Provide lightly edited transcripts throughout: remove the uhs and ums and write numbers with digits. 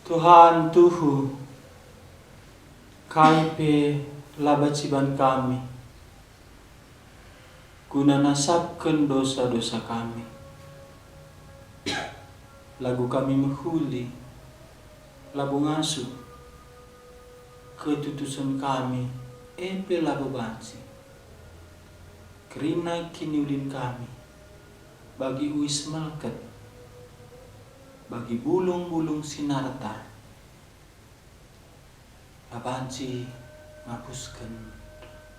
Tuhan Tuhu, kaipe labaciban kami, guna nasabkan dosa-dosa kami. Lagu kami menghuli, labu ngasuh, ketutusan kami, empe labu bansi. Kerina kini ulin kami, bagi uis malkat, bagi bulung-bulung sinarta, labanci ngapuskan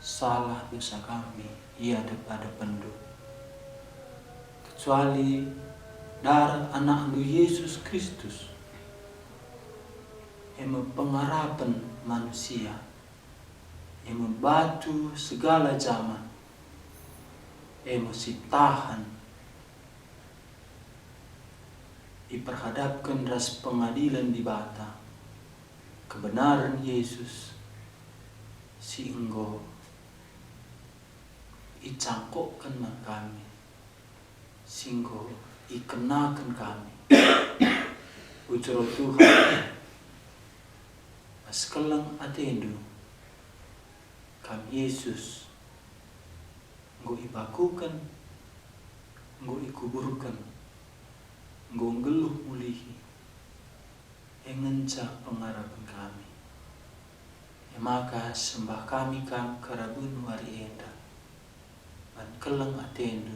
salah dosa kami, ia ada pendu. Kecuali darah anak Yesus Kristus, yang pengharapan manusia, yang membatu segala zaman, yang masih tahan diperhadapkan ras pengadilan di bata kebenaran Yesus si enggo icangkokkan man kami, singgo ikenakan kami. Ucuro Tuhan maskelang atendu kami Yesus enggo ibakukan, enggo ikuburkan, enggo ngeluh mulihi, engenca pengharapan kami. Ya maka sembah kami kerabun wari enda, man keleng atendu,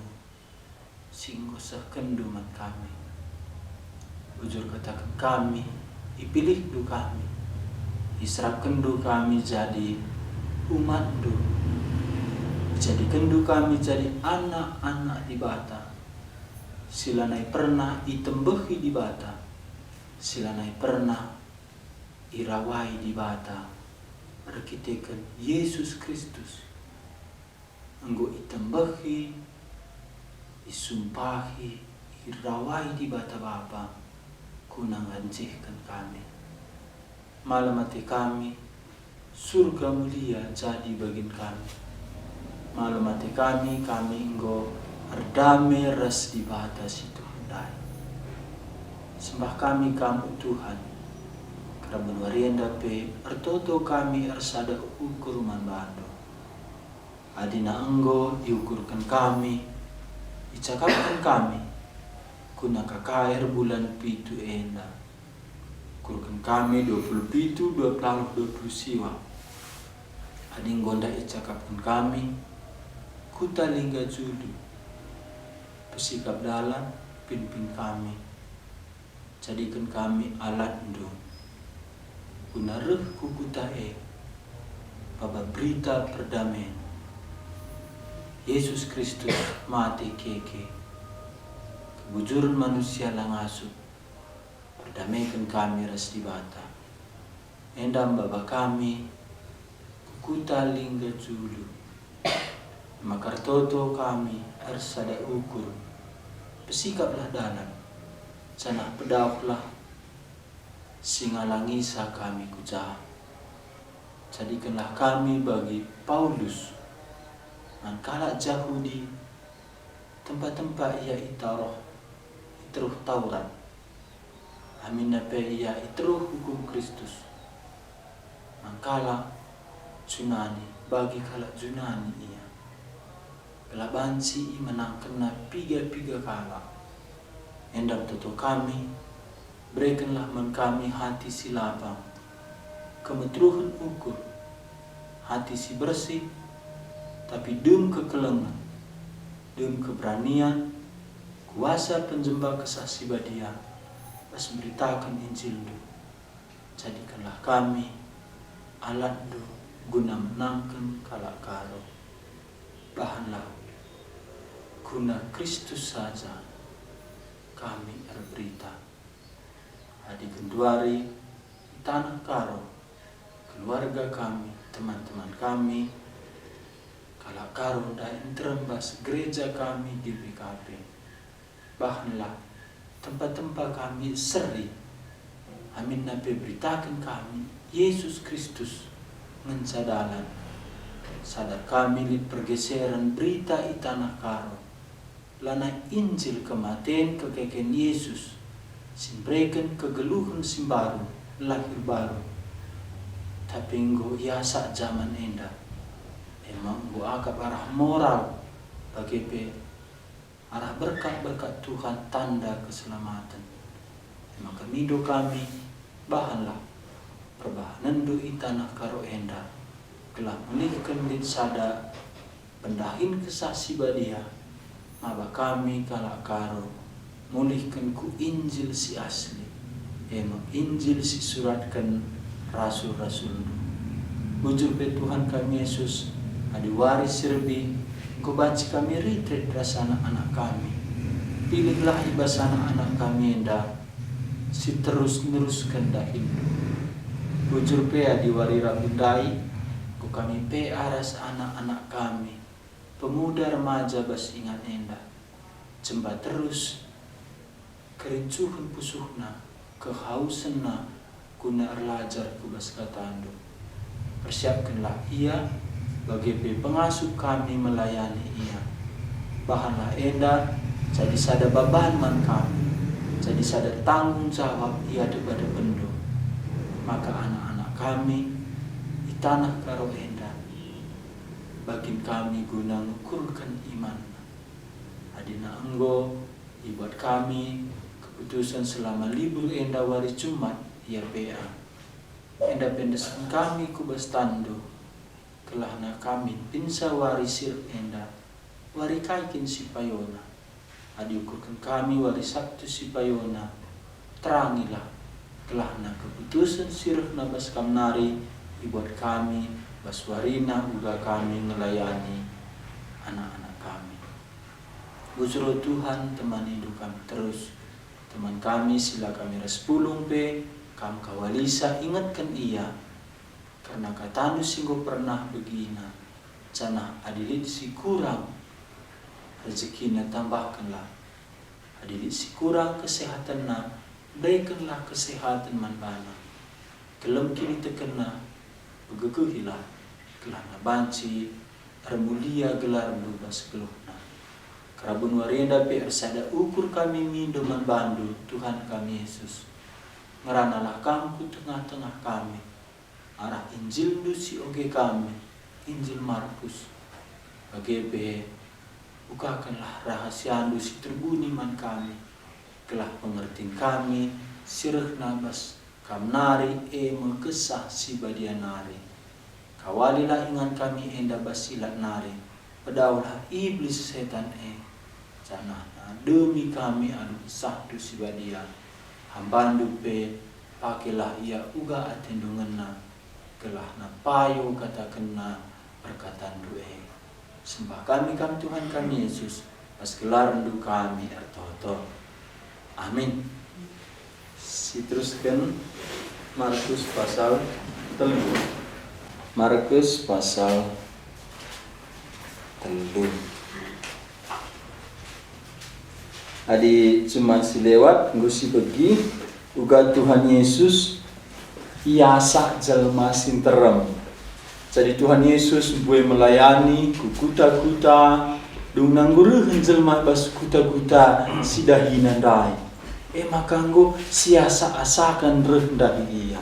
singgo sakendu man kami. Ujur katakan kami, ipilih du kami, israpkan du kami jadi umat du, jadikan du kami jadi anak-anak di bata. Silanai pernah itembehi di bata, silanai pernah irawai di bata, arkitekan Yesus Kristus enggo itembehi, isumpahi, irawai di bata Bapa, kunang ngancihkan kami. Malam hati kami, surga mulia jadi bagian kami. Malam hati kami enggo ardame ras di bata situ handai. Sembah kami kamu Tuhan, keraban warienda pe artoto kami arsada ukur man bando. Adina enggo diukurkan kami, dicakapkan kami, kuna kakair bulan pitu enda. Ukurkan kami 20 pitu, 20 siwa. Ading gonda icakapkan kami, kuta lingga julu, pesikap dalam pimpin kami, jadikan kami alat ndo, guna reh kukutae, baba berita perdamaian. Yesus Kristus mati keke, kebujuran manusia langasuh, perdamaikan kami ras di bata. Endam baba kami, kukuta lingga julu, makartoto kami arsada ukur, pesikaplah dalam, sana pedaklah, singalangisa kami kujah. Jadikanlah kami bagi Paulus, mankala Yahudi, tempat-tempat ia itaruh Taurat, amin nape ia iteruh hukum Kristus. Mankala Junani, bagi kalak Junani ia, kelabansi menangkena piga-piga kala. Endam toto kami, berikanlah man kami hati si lapang, kemetruhan ukur, hati si bersih, tapi dem kekelengan, dem keberanian, kuasa penjembah kesaksi badia, pas beritakan Injil du. Jadikanlah kami alat du, guna menangkan kalak karo. Bahanlah guna Kristus saja kami berberita. Adi kenduari di tanah karo, keluarga kami, teman-teman kami, kalak karo dan terembas gereja kami di PKP. Bahanlah tempat-tempat kami seri, amin nape beritakan kami Yesus Kristus mencadalan. Sadar kami di pergeseran berita di tanah karo, lana Injil kematian kekeken Yesus Simbrekan kegeluhan simbaru, lahir baru. Tapi nggo iasa zaman enda. Emang nggo akap arah moral bagi arah berkat-berkat Tuhan tanda keselamatan. Emang kamindo kami bahanlah perbahanan do itanah karo enda. Kelah menikkan dit sada pendahin kesasi badia. Aba kami kalak karo mulihkan ku Injil si asli. Emang Injil si suratkan rasul-rasul. Bujur pe Tuhan kami Yesus adi waris serbi ku baci kami retret rasa anak-anak kami. Pilihlah ibas anak-anak kami enda si terus neruskan dahin. Bujur pe adi wari rabundai ku kami pe aras anak-anak kami. Pemuda remaja bas ingat enda. Jemba terus kerincuhan pusuhna, kehausanna guna erlajar kubas katando. Persiapkanlah ia bagi pengasuh kami melayani ia. Bahanlah enda jadi sada beban man kami, jadi sada tanggung jawab ia daripada bendo. Maka anak-anak kami di tanah karo enda bagin kami guna ngukurkan iman. Adina enggo ibuat kami keputusan selama libur enda wari Jumat ia PA. Enda pendesan kami kubas tando. Kelahna kami pinsa wari sir enda wari kaikin si payona. Adi ukurkan kami wari Sabtu si payona. Terangilah kelahna keputusan sirah nabas kamnari ibuat kami baswarina uga kami melayani anak-anak kami. Bujuro Tuhan teman hidup kami terus. Teman kami sila kami respulung pe kam kawalisa ingatkan ia. Karena katanu singgo pernah begina. Canah adilit si kurang rezekinya tambahkanlah. Adilit si kurang kesehatanna berikanlah kesehatan manbana. Kelem kini tekena begegehilah. Kelana banci remulia gelar lubas geluhna. Kerabun warenda pe ersada ukur kami mindoman bandu Tuhan kami Yesus. Ngeranalah kamu tengah-tengah kami. Arah Injil dusi oge kami. Injil Markus. Bagi pe bukakanlah rahasia dusi terbuni man kami. Kelah pengertian kami sirah nabas kamnari mekesah si badianari. Kawalilah ingan kami enda basilat nari. Pedaulah iblis setan Canahna demi kami anu sahdu si badia. Hambandu pe pakilah ia uga atendunganna. Kelahna payo katakanna perkataan doe. Sembah kami Tuhan kami Yesus. Pas gelar rendu kami ertoto. Amin. Diteruskan Markus pasal 3. Markus pasal 3. Adi cuma silewat ngusi begi uga Tuhan Yesus iasa jelma sinterem. Jadi Tuhan Yesus boleh melayani ku kuta-kuta dunang guruhan jelma bas kuta-kuta sidahinan dai. Maka nggo siasa asakan rendah ia.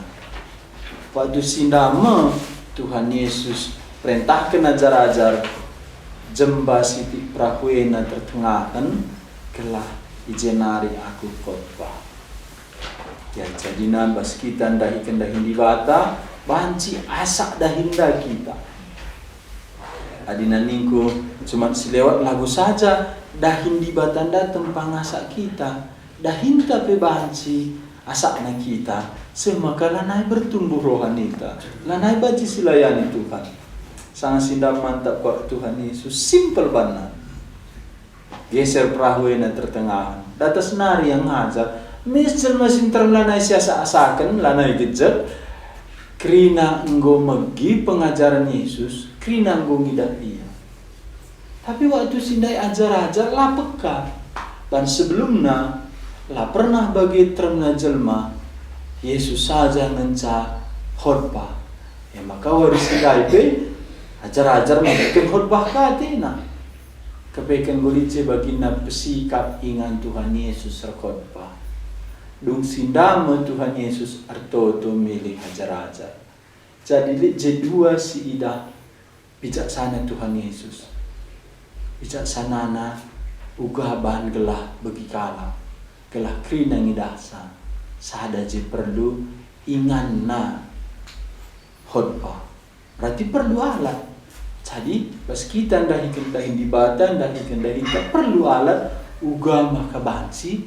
Waktu sindama Tuhan Yesus perintahkan ajar-ajar jemba siti prahuena tertengahan kelah ijenari aku khotbah. Ya jadinan bas kita dahikan dahin dibata banci asak dahinda kita. Adina ningku cuma silewat lagu saja dahin dibata datang pangasak kita. Dahin tapi banci asakna kita semaka lanai bertumbuh rohanita lanai baci silayani Tuhan sangat sindang mantap kok Tuhan Yesus simple banget geser perahuena tertengahan datas nari yang ngajar misal mesin terlanai siasa asakan lanai gejek krina enggo megi pengajaran Yesus krina enggo ngidak ia tapi waktu sindai ajar-ajar lah peka dan sebelumnya lah pernah bagi termna jelma Yesus saja ngenca khotbah. Maka waris daipe ajar-ajar mengikut khotbah katina. Kepekan gulice baginda pesikap ingan Tuhan Yesus khotbah. dung sindama Tuhan Yesus artoto milih ajar-ajar. Jadi jedua si ida bijaksana Tuhan Yesus. Bijaksanana uga bahan gelah bagi kala. Gelah krina ngidasa. Sada je perlu inganna khotbah. Berarti perlu alat. Jadi pas kita dahi dibatan, dahi tak perlu alat uga maka bansi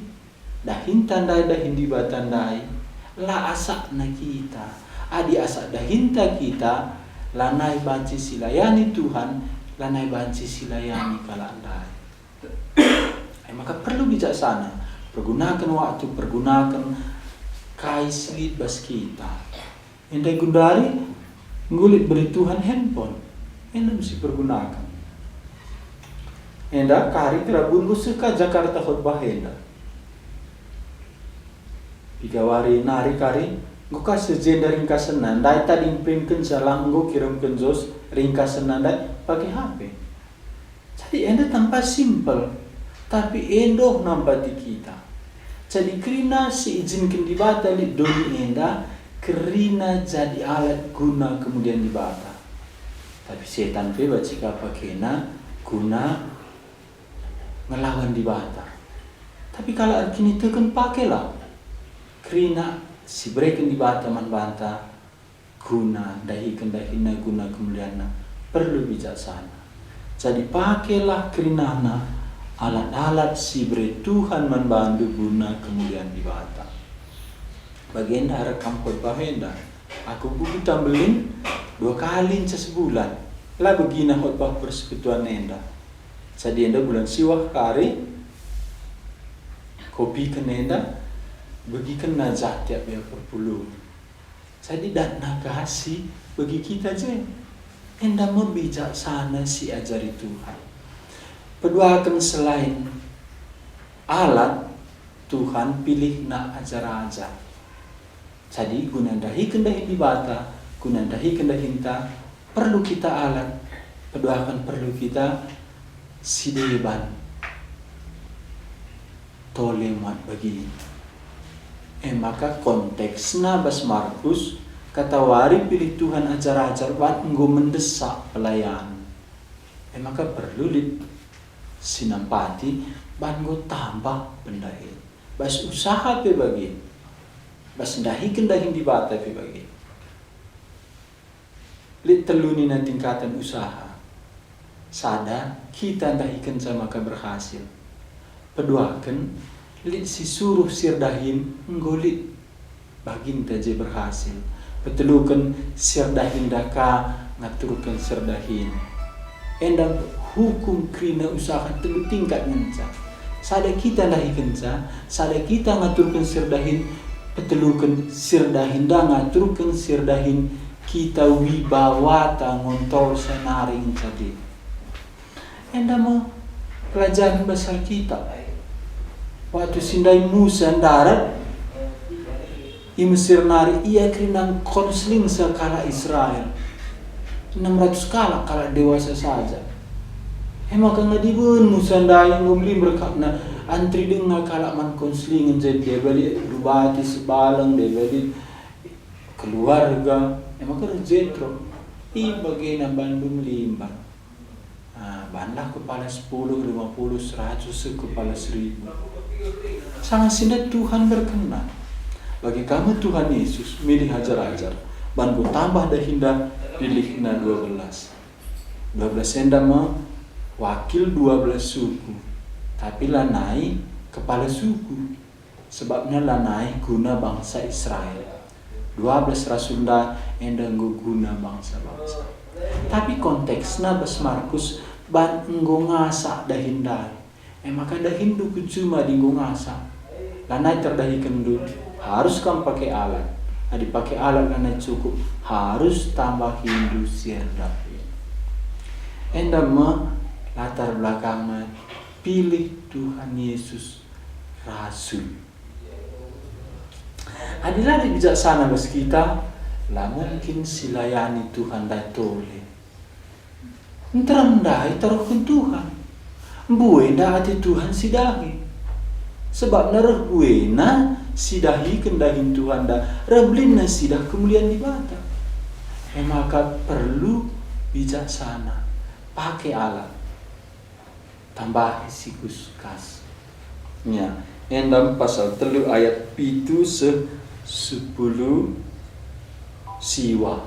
dahin tandai dahin dibatan dahi la asak na kita adi asak dahinta kita lanai banci silayani Tuhan, lanai banci silayani kalandai. Maka perlu bijaksana, pergunakan waktu, pergunakan kaislit bas kita. Endai gundari ngulit beri Tuhan handphone, enda mesti pergunakan. Enda kari kerabun suka Jakarta khotbah enda. Pigawari nari kari nguka sejen dari ringkasan dai tadi imprimkan salang nggo kirimkan jos ringkasan dai pakai HP. Jadi enda tanpa simple, tapi endo nampati kita. Jadi kerina si izinkan dibata li doni enda kerina jadi alat guna kemudian dibata. Tapi setan pe bacika pakena guna ngelawan dibata. Tapi kalau kini tekan pakailah kerina si breken dibata man banta guna dahi kendahina guna kemuliana perlu bijaksana. Jadi pakailah kerinana alat-alat si bre Tuhan membantu guna kemulian dibata. Bagian dah rekam khotbah enda. Aku buku tambelin 2 kali sebulan. Lah begina khotbah persekutuan enda. Jadi enda bulan siwah kari kopi kenenda bagi kena tiap ya perpuluh. Jadi dan nagasi bagi kita je. Enda mau bijaksana si ajari Tuhan. Peduakan selain alat Tuhan pilih nak ajar-ajar. Jadi guna dahi kendahi dibata, guna dahi kendahinta perlu kita alat. Peduakan perlu kita sideban tolemat bagi. Maka konteksna bas Markus kata wari pilih Tuhan ajar-ajar ban enggo mendesak pelayan. Maka perlu sinampati ban enggo tambah pendahi. Bas usaha pe bagi. Bas dahi kendahin dibata pe bagi. Teluni na tingkatan usaha. Sada kita dahikan sama keberhasil. Peduakan si suruh sirdahin nggolit bagin taje berhasil. Petelukan sirdahin daka ngaturkan sirdahin. Endang hukum krina usaha telu tingkat ngenca. Sada kita dahikan sada kita ngaturkan sirdahin petelukan sirdahin da ngaturkan sirdahin kita wibawata ngontrol senaring jadi. Enda mau pelajaran besar kita. Waktu sindai Musa darat di Mesir nari ia kerinang konseling sekala Israel 600 kala kala dewasa saja. Maka ngadibun Musa ndai ngombli berkapna antri dengan kala man konseling jadi dia balik rubati sebalang dia balik keluarga. Maka jetro i bagian Bandung 5. Banlah kepala 10, 50, 100, kepala 1000. Sangat sindat Tuhan berkenan. Bagi kamu Tuhan Yesus milih ajar-ajar. Banku tambah dah hinda pilihna 12. 12 enda mau wakil 12 suku. Tapi lanai kepala suku. Sebabnya lanai guna bangsa Israel. 12 rasunda enda guna bangsa-bangsa. Tapi konteksnya bas Markus ban enggo ngasa dahindai. Maka dahindu cuma dinggo ngasa. Lanai terdahikan dulu harus kan pakai alat. Adi pakai alat lanai cukup harus tambah hindu sirdahi. Enda latar belakangnya pilih Tuhan Yesus Rasul. Adilah bijaksana bas kita lah mungkin silayani Tuhan dah tole. Entrandai taruhkan Tuhan. Buena hati Tuhan sidahi. Sebab naruh buena sidahi kendahin Tuhan dah rablina sidah kemuliaan di bata. Maka perlu bijaksana, pakai alat, tambah sikus kas. Ya, endam pasal 3 ayat 7 10 siwa.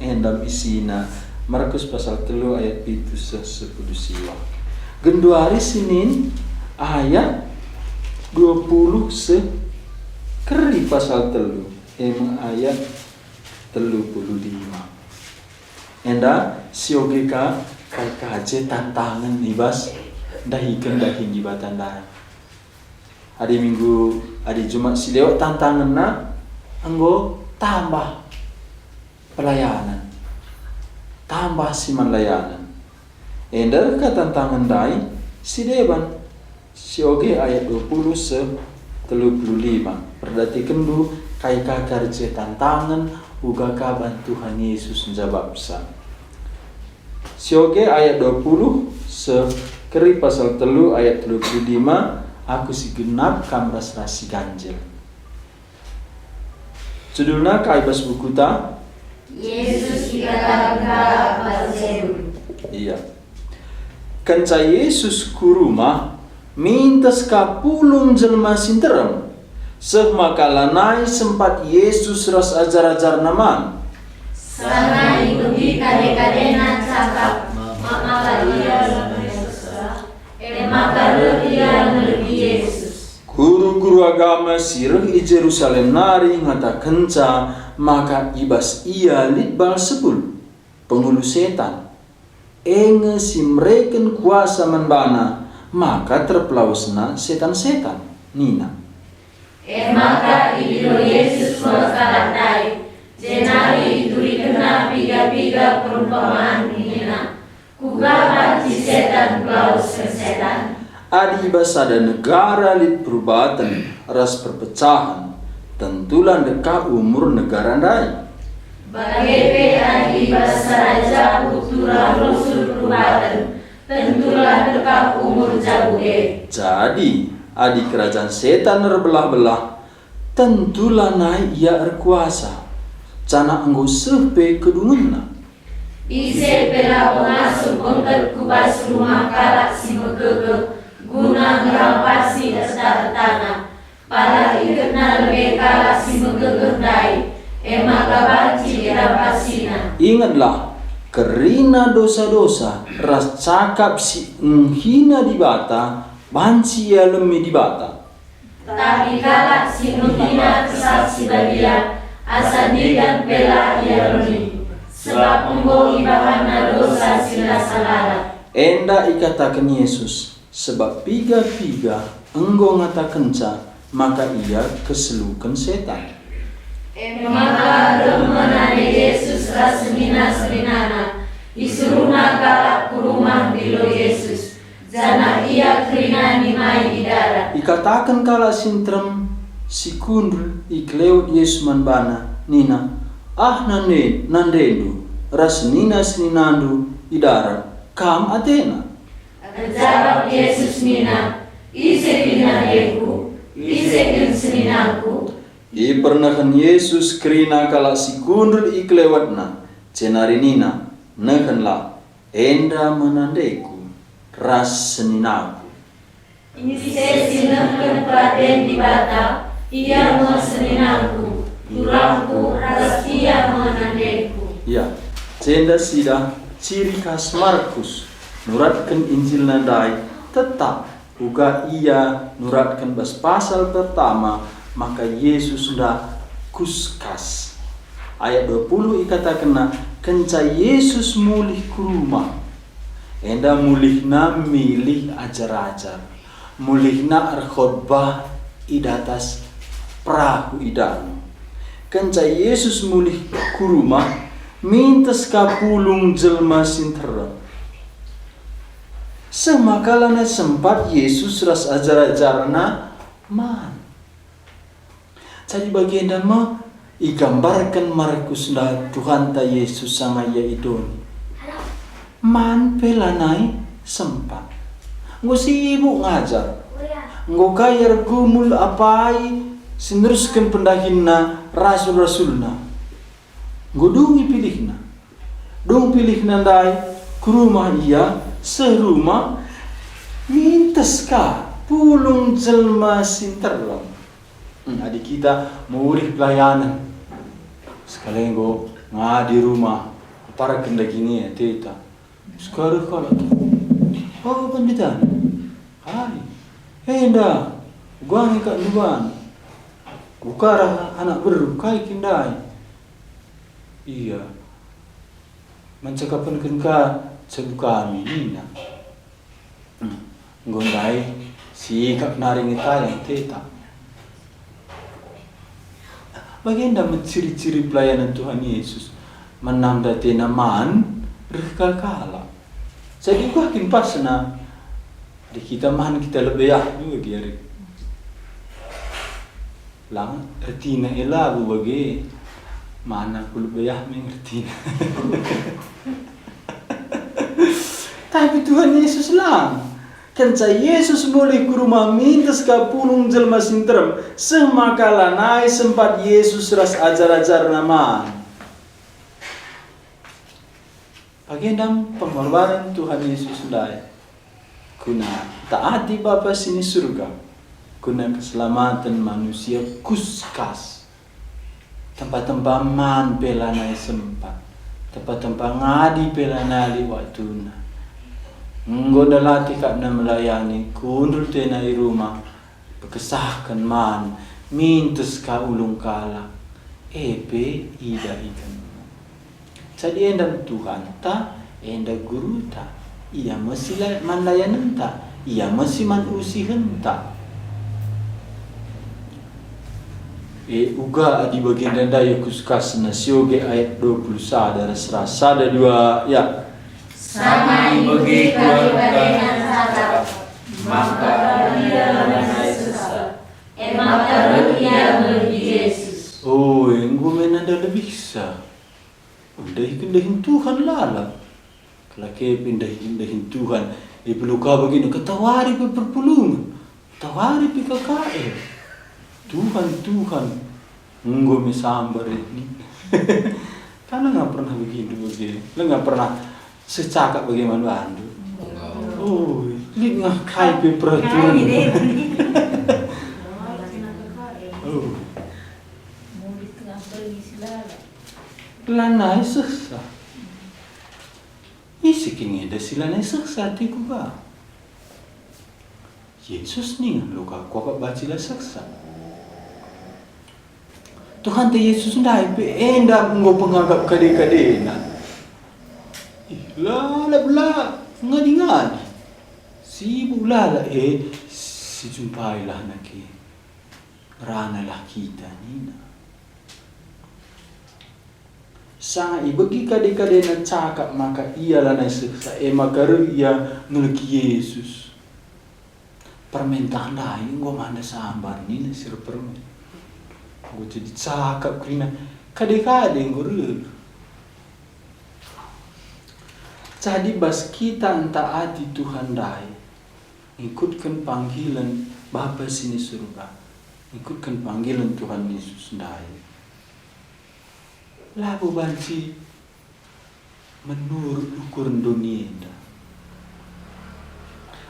Endam isina Markus pasal 3 ayat 7 10 siwa. Genduari Senin ayat 20 keri pasal 3 ayat 35. Enda siogeka kai kaje tantangan ibas dahikan dahin jibatan dah. Hari Minggu, hari Jumat si lewat tantangan na anggo tambah pelayanan, tambah siman layanan. Enda ka tantangan dai si deban sioge ayat 20 35. Perhatikan dulu kai kakarje tantangan uga kaban Tuhan Yesus njabab sa. Sioge ayat 20 keri pasal 3 ayat 35 aku si genap kamras rasi ganjil. Judulna kaibas buku ta Yesus dikatakan Beelzebul. Iya. Kanca Yesus kuruma mintas kapulung jelma sinterem. Semakalanai sempat Yesus ras ajar-ajar naman. Sana ikuti kade-kadena cakap maka dia lebih Yesus. Guru-guru agama sirah i Jerusalem nari ngata kenca maka ibas ia lit Beelzebul penghulu setan. Enge si mereken kuasa menbana maka terpelausna setan-setan nina. Maka idilo Yesus mengkatai jenari ituri kena piga-piga perumpamaan nina. Kuga banci setan pelaus ke setan. Adi basada negara lit perubatan ras perpecahan tentulan deka umur negara dai. Bagepe adi basaraja utura rusul perubatan tentulan deka umur jabuge. Jadi adi kerajaan setan terbelah-belah tentulah naik ia erkuasa cana anggo sepe kedungenna. Ise pela pengasuh pengket kubas rumah kalak si megege guna ngerampasi dasar tanah. Para ikena lebih kalak si megege dai maka banci dirampasina. Ingatlah kerina dosa-dosa ras cakap si menghina di bata banci ia lemi di bata. Tapi kalak si menghina kesaksi bagian asadikan pela ia lemi. Sebab engkau ibahana dosa sila salara. Enda ikatakan Yesus sebab piga-piga engkau ngatakan maka ia keselukan setan. Maka remenane Yesus rasemina-seminana disuruhna kalak ku rumah bilo Yesus jana ia kerina nimai di darat. Ikatakan kala sintrem si kundul iklewat Yesus manbana nina nandendu ras nina sininandu idara kam atena. Jawab Yesus nina ise binadeku ise kin seninanku. Ipernakan Yesus kerina kala si kundul iklewatna cenari nina nekenlah enda menandeku ras seninaku. Ise sineken praden di bata ia mau seninanku turangku ras ia menandeku. Ya, cenda sida ciri khas Markus nuratkan Injil nandai tetap uga ia nuratkan bas pasal pertama maka Yesus sudah kuskas. Ayat 20 ikatakan kenca Yesus mulih ke rumah. Enda mulihna milih ajar-ajar. Mulihna arkhotbah idatas perahu idanu. Kenca Yesus mulih ke rumah mintas kapulung jelma sinterem. Semakalana sempat Yesus ras ajar-ajarna man. Jadi bagian dama igambarkan Markus dah Tuhan ta Yesus sanga ia idoni. Man pelanai sempat. Ngu sibuk ngajar. ngokayar gumul apai sineruskan pendahina rasul-rasulna. Godungi pilihna. Dong pilihna dai ke rumah ia serumah mintes ka pulung jelma sinterlam. Adik kita murid pelayanan. Sekalian go ngadi rumah para kenda gini ya teta. Sekarang kalau oh pendeta. Hai. Henda. Gua ni kat luan. Ukara anak berkai kindai. Iya. Mencakapan kenka sebukami ina. Gondai sikap naring itayang teta. Bagaimana menciri-ciri pelayanan Tuhan Yesus? Menanda tenaman berkala-kala. Jadi makin pas na di kita man kita lebih juga giari. Lang retina elabu bagi mana ku lebih mengerti. Tapi Tuhan Yesus lang. Kan Yesus boleh ke rumah mintas ka pulung jelma sinterem semakala nai sempat Yesus ras ajar-ajar naman. Bagendam pengorbanan Tuhan Yesus dai. Kuna taati Bapa sini surga. Kuna keselamatan manusia kuskas. Tempat-tempat man pelanai sempat. Tempat-tempat ngadi pelanali waktuna. Nggoda latih kakna melayani kundul tenai rumah bekesahkan man mintus ka ulung kala epe ida ikan. Jadi endam Tuhan ta enda guru ta ia mesti man layanan ta ia mesti man usihan ta. Uga di bagian danda yakuskas na sioge ayat 20 sadar serasa ada dua ya. Sama ibagi kalibadenan sata, maka dia mengenai susah. Maka ia menuju Yesus. Oh, yang gue menanda lebih bisa. Pindahin Tuhan lala. Kalau ke pindahin Tuhan, peluka begini ketawari perpulungan, tawari PKKL. Tuhan, gue misambar ini. Karena nggak pernah begini. Lo nggak pernah secakap bagaimana bandu. Oh, ini ngakai peraturan. Oh. Lanai seksa. Isi kini ada silanai seksa tiku ba. Yesus ni luka kau baca seksa. Tuhan te Yesus ndai pe enda ngo penganggap kade-kadena. Lala bela ngadi-ngadi. Sibuk lala si jumpailah naki. Ranalah kita nina. Sang ibagi kade-kade na cakap maka ialah na seksa maka ia ngelaki Yesus. Permintaan lain gua manda sambar ni na sir permen. Gua jadi cakap krina kade-kade ngurur. Jadi bas kita entaati Tuhan dai, ikutkan panggilan Bapa sini surga, ikutkan panggilan Tuhan Yesus dai. Labu banci menurut ukuran dunia enda.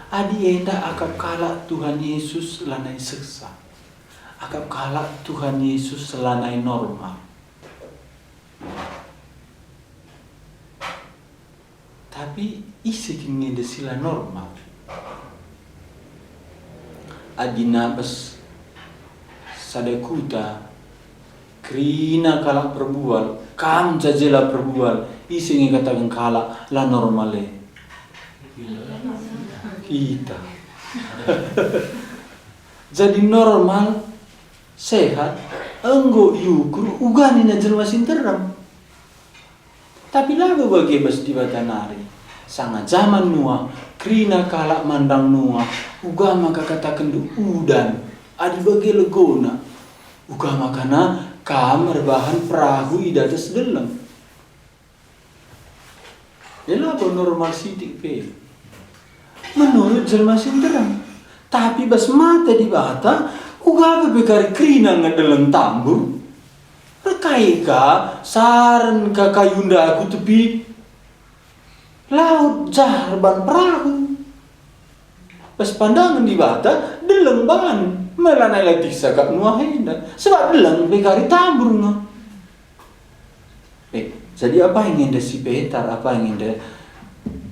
Adi enda akap kalak Tuhan Yesus lanai seksa, akap kalak Tuhan Yesus lanai normal. Tapi isi kini de sila normal. Adina bas sadakuta krina kalak perbual kam jajela perbual isi ngi katakan kalak la normale kita. Jadi normal sehat enggo yukur ugani na jelma sinteram. Tapi lagu bagi bas di batanari sangat zaman nuah krina kalak mandang nuah ugama kakatakan du udan adi bagi legona ugama kana kamar bahan perahu idatas deleng. Yalah normal sidik pe menurut jelma sinteram Tapi bas mata di bata, ugabe bekari krina ngadalang tambur. Rekai ka, saran ka kayunda aku tepi laut jarban perahu. Pas pandangan di bata, deleng ban, melanai latih sakak nuahenda. Sebab deleng bekari tambur nga. Jadi apa yang enda si Petar, apa yang enda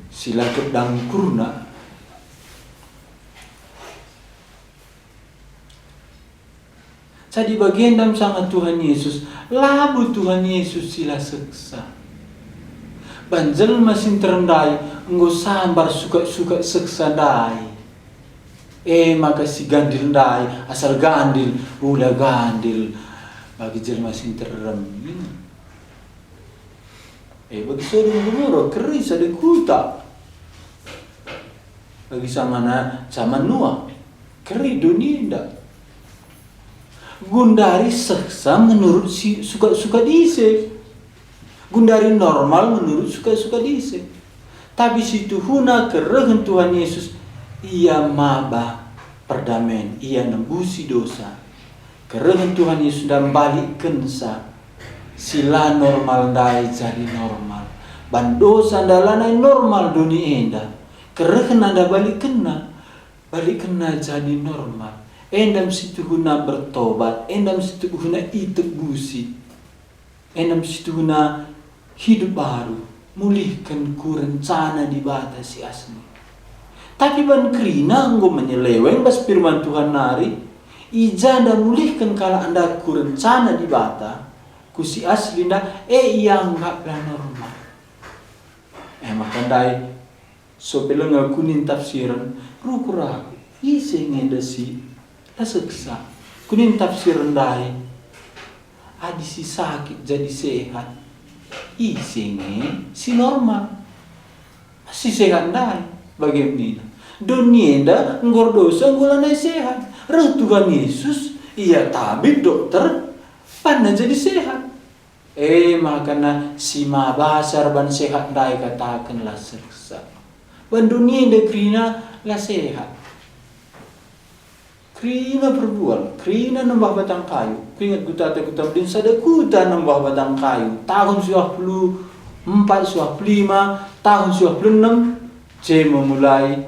si Lakep dan Kurna? Jadi bagian dalam sangat Tuhan Yesus, labu Tuhan Yesus sila seksa. Banjel masin terendai, engkau sambar suka seksa dai. Maka si gandil dai, asal gandil, ula gandil, bagi jel masin terendai. Bagi sodom Gomora keris ada kuta. Bagi zaman Noah keri dunia indah. Gundari seksa menurut si suka diise. Gundari normal menurut suka diise. Tapi si Tuhuna kerehen Tuhan Yesus, ia mabah perdamaian, ia nembusi dosa. Kerehen Tuhan Yesus dan balik kensa. Sila normal dai jadi normal. Ban dosa dalanai normal dunia indah. Kerehen anda balik kena jadi normal. Endam situ guna bertobat, endam situ guna itebusi, endam situ guna hidup baru, mulihkan ku rencana di bata si asli. Tapi ban krina engkau menyeleweng bas firman Tuhan nari, ija anda mulihkan kala anda ku rencana di bata, ku si asli nda, ia anggaplah normal. Maka ndai so peleng kunin tafsiran, rukuraku, isi ngenda si seksa. Kunin tafsir rendai. Adi si sakit jadi sehat. Isinge si normal. Si sehat ndai. Bagaimana? Dunia nda ngor dosa ngulanai sehat. Reh Tuhan Yesus, ia tabib dokter, pandai jadi sehat. Makanya si mabasar ban sehat ndai katakanlah seksa. Ban dunia nda krina lah sehat. Krina berbual, krina nambah batang kayu. Keringat kutata kutamdin sada kuta nambah batang kayu. Tahun 24, 25, tahun 26, C memulai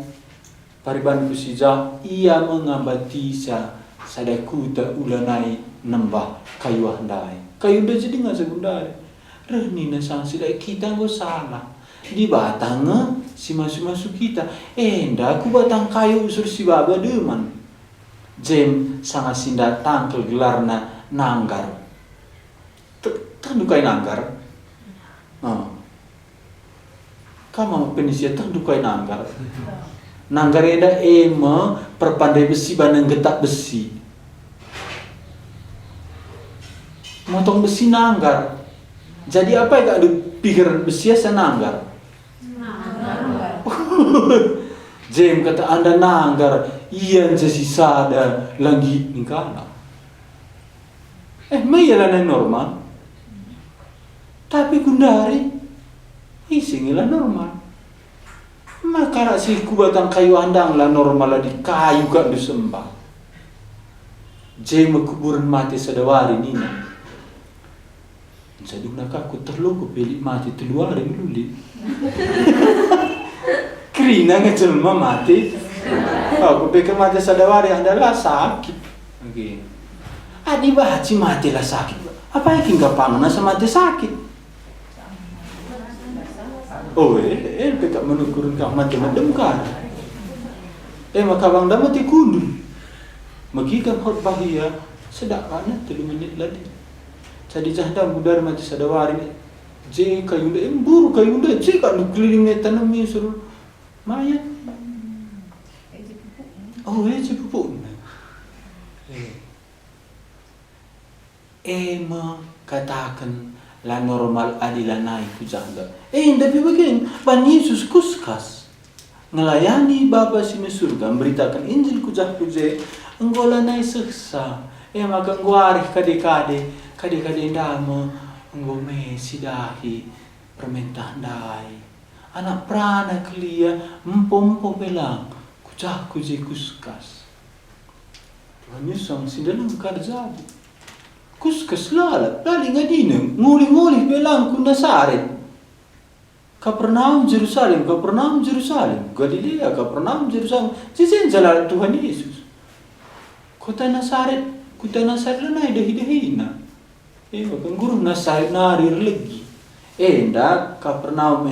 pariban kusija, ia mengabati sada kuta ulanai nambah kayu handai. Kayu dah jadi nggak sekundari. Reni na sang sila kita nggak salah. Di batangnya si masuk kita. Nda ku batang kayu usur si baba deman. Jem sangat sinda tangkel gelarna nanggar. Tandukai nanggar. Kamu penisia tandukai nanggar. Nanggar eda perpandai besi bandeng getak besi. Motong besi nanggar. Jadi apa yang ada pikiran besi asa nanggar? Jem kata anda nanggar, iyan jasi sada langit nikana. Mayalah normal. Tapi gundari, isingilah normal. Maka si kubatang kayu andang lah normal lah di kayu kak disembah. Jem kuburan mati sadawari nina. Jadi nak aku terluka pilih mati teluari luli. Krina ngejelma mati. Aku pikir mati sadawari adalah sakit. Okay. Adi bahaci mati lah sakit. Apa yang enggak panggana sama mati sakit? Pekat menukurun kau mati madem kan? Maka bang dah mati kundul. Magikan hot bahia sedakana 3 menit lagi. Jadi jahda budar mati sadawari. Je kayunda buru kayunda je kan kelilingnya tanam suruh mayat. Je pupuk. Katakan la normal adilah naik ku jahda. Tapi begini, Pan Yesus kuskas ngelayani Bapa si surga, memberitakan Injil ku jah kuje, enggola naik seksa. Maka ngwarih kade-kade ndama enggo mesi dahi permentah dai. Anak prana kelia empom-empom belang, kujah kuje kuskas. Tuhan Yesus ang sindalang karjado. Kuskas lalap, lali nga dinang, nguli-nguli belang kung Nazaret. Kapernaum Jerusalem, Galilea, Kapernaum Jerusalem. Sisin jalan Tuhan Yesus. Kota Nazaret na dahi-dahi na. Bahkan guru Nazaret narir lagi. Kapernaum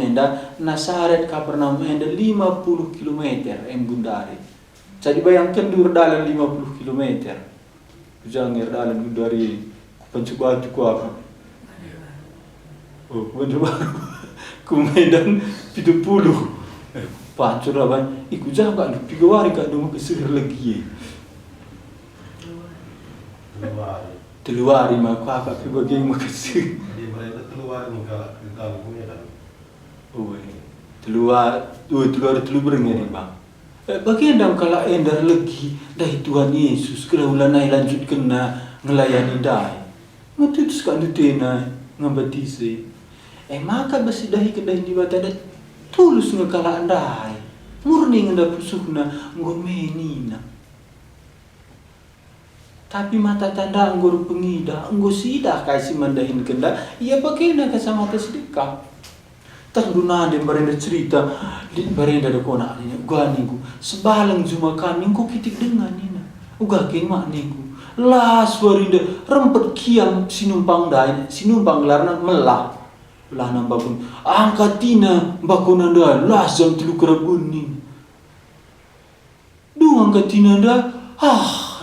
Nazaret Kapernaum 50 km gundari. Jadi bayangkan dur dalam 50 km. Jangan dalam dari Pancubatu ku apa? Bandar Baru. Ku Medan 70. Pancur laban, iku jaga lu 3 hari kak dulu kesir lagi. 3 hari mah ku apa ke bagian makasih. Di mereka 3 hari nih kalau ku Medan. Telu berengnya nih bang. Bagian dalam kala endar lagi dari Tuhan Yesus kalau ulanai lanjutkan na ngelayani dai. Ngatutus kan dutena ngabatisi. Maka basi dahi kedahi di batada tulus ngekala andai. Murni ngenda pusuhna ngomenina. Tapi mata tanda anggur pengida, anggur sidah kasi mandahin kenda, ia bagaimana kasamata sedekah. Tanduna de barenda cerita di barenda de kona ni gua niku sebalang juma kami ko kitik dengan nina uga king mak niku las barinda rempet kiam sinumpang larna melah belah nambakun angkatina bakuna da las jam 3 kerabun ni du angkatina da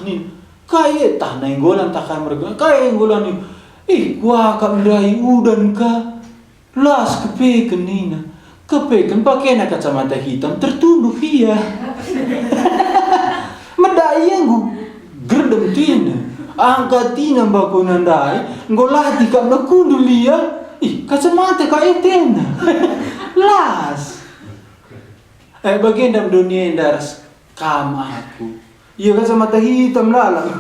ni kaya tah nainggolan takkan mereka kaya inggolan ni gua ka mendai udan ka las kepeken nina. Kepeken pakai na kacamata hitam tertunduk iya. Medai yang gerdem tina. Angkat tina bakunan dai. Ngolati kak nakundul iya. Kacamata kak etena. Las. Bagian dalam dunia daras kam aku. Iya kacamata hitam lalang.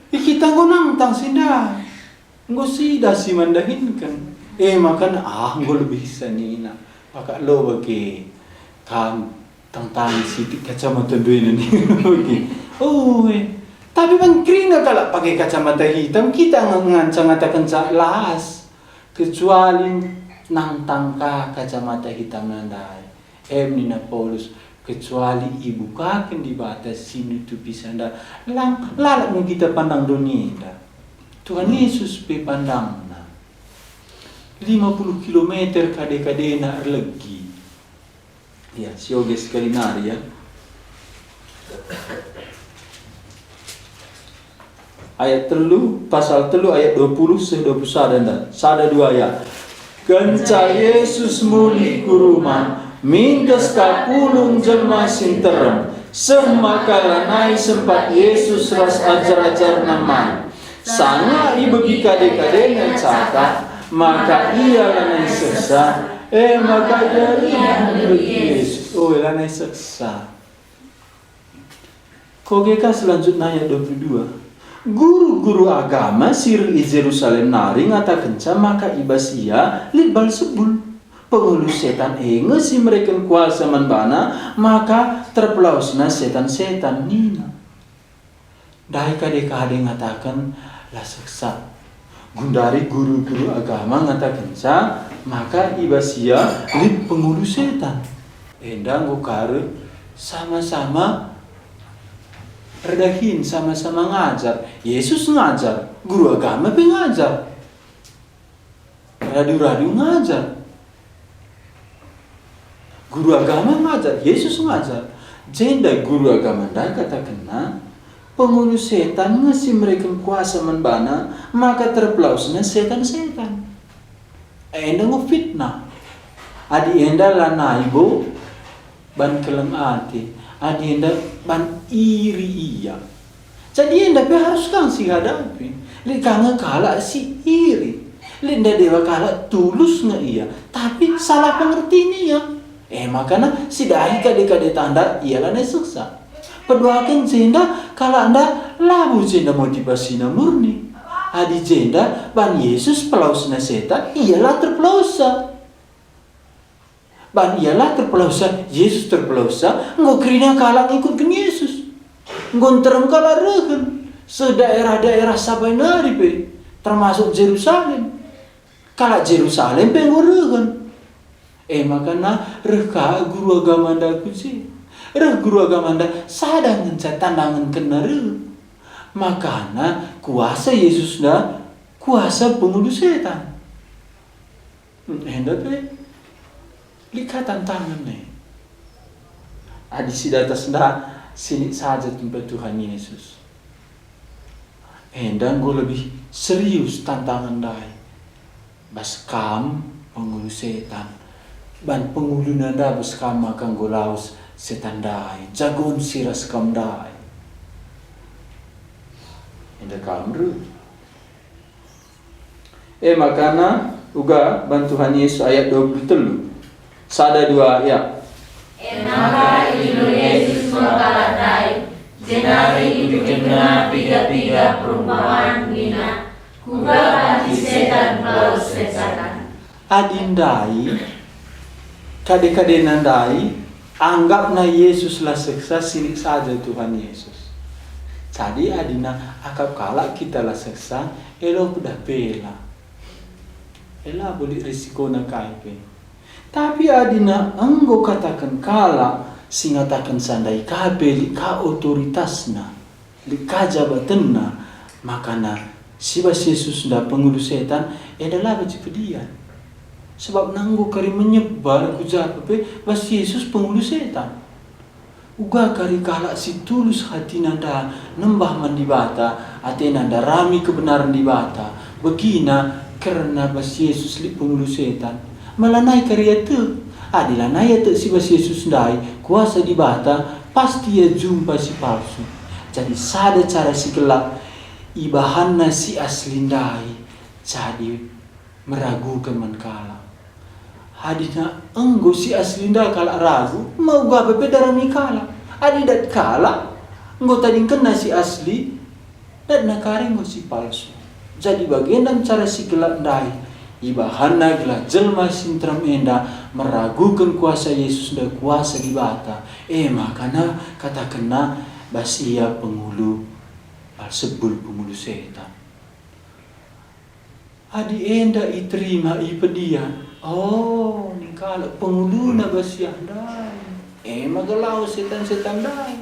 Kita ngonang tang sinda. Ngosida si mandahin kan. Makan gue lebih bisa nina. Pakak lo bagi kam tang sitik kacamata dua ini bagi. Tapi bang krina kalau pakai kacamata hitam kita ngancang-ngancang las. Kecuali nang tangka kacamata hitam nandai. Nina Paulus kecuali ibu kaken di batas sini tu bisa nda. Lalak kita pandang dunia. Tuhan Yesus pe pandang. 50 km kade-kade na lagi. Ya, sioge sekali nari ya. Ayat pasal 3 ayat 20 21 dan sada 2 ayat. Kenca Yesus muli ku rumah, mingkas kapulung jelma sinterem. Semakalanai sempat Yesus ras ajar-ajar nama. Sanga ibegi kade-kade na cakap. Maka ia lanai seksa, maka dari Yesus, lanai seksa. Kogeka selanjutnya ayat 22. Guru-guru agama sir i Jerusalem nari ngata kenca maka ibasia libal sebul. Penghulu setan ngesi mereka kuasa manbana maka terpelausna setan-setan nina. Dai kade-kade ngatakan la seksa. Gundari guru-guru agama ngatakan maka ibasia lip penghulu setan. Endang ukare sama-sama redahin, sama-sama ngajar. Yesus ngajar, guru agama pengajar. Radio ngajar. Guru agama ngajar, Yesus ngajar. Jenda guru agama dah katakan penghulu setan ngesi mereka kuasa menbana maka terpelausnya setan-setan. Enda ngefitnah. Adi enda lanai bo ban kelem ati. Adi enda ban iri iya. Jadi enda pe harus kang si hadapi. Li kang kala si iri. Li enda dewa kala tulus nge iya. Tapi salah pengertian iya. Makanya si dahi kade-kade tanda ialah nesuksa. Pedoakan jenda kalau anda labu jenda motivasinya murni. Adi jenda ban Yesus pelausna setan ialah terpelausa. Ban ialah terpelausa Yesus terpelausa ngokrina kalang ikutkan Yesus. Ngonterem kala rehen sedaerah-daerah sabai nari pe, termasuk Jerusalem. Kala Jerusalem pe ngorehen. Makana reka guru agama nda kuci. Reh guru agama nda sadang ngenca tandangan kena reh. Makana kuasa Yesus nda kuasa pengulu setan. Hendak pe likatan tangan nih. Adi sidatas nda sini saja tempat Tuhan Yesus. Hendak gue lebih serius tantangan dai. Bas kam pengulu setan. Ban pengulu nanda bas kam akan gue laus setan dai. Jagon siras kam dai. Hendak kamru. Makana uga bantuhan Yesus ayat 23. Sada 2 ayat. Maka ilo Yesus mengkaladai, jenari itu kena piga-piga perumpamaan gina, kuga bagi setan melaus setan. Adindai, kade-kade nandai, anggap na Yesus lah seksa sini saja Tuhan Yesus. Jadi adina akap kala kita lah seksa, elo udah bela. Ela boleh risiko na kaipe. Tapi adina enggo katakan kala singatakan sandai kabeli ka otoritasna li ka jabatanna makana sibas Yesus nda pengulu setan adalah bacipedian sebab nanggo kari menyebar ku jape bas Yesus pengulu setan uga kari kala si tulus hati nanda nembah mandibata ate nanda rami kebenaran dibata begina karena bas Yesus li pengulu setan malanai karya tu adilah naya tu si bas Yesus ndai kuasa di bata pasti ya jumpa si palsu. Jadi sada cara si gelap ibahanna si asli ndai jadi meragukan mankala. Hadina enggo si asli ndai kala ragu mau gape darami kala. Adi dat kala enggo tadi kena si asli dan nakare enggo si palsu. Jadi bagian dan cara si gelap ndai ibahanna gelah jelma sintram enda meragukan kuasa Yesus dan kuasa di bata. Makana kata kena bas ia pengulu sebul pengulu setan. Adi enda iterima ipedian. Oh, ni kalau pengulu na bas yandai. Magalau setan-setan dai.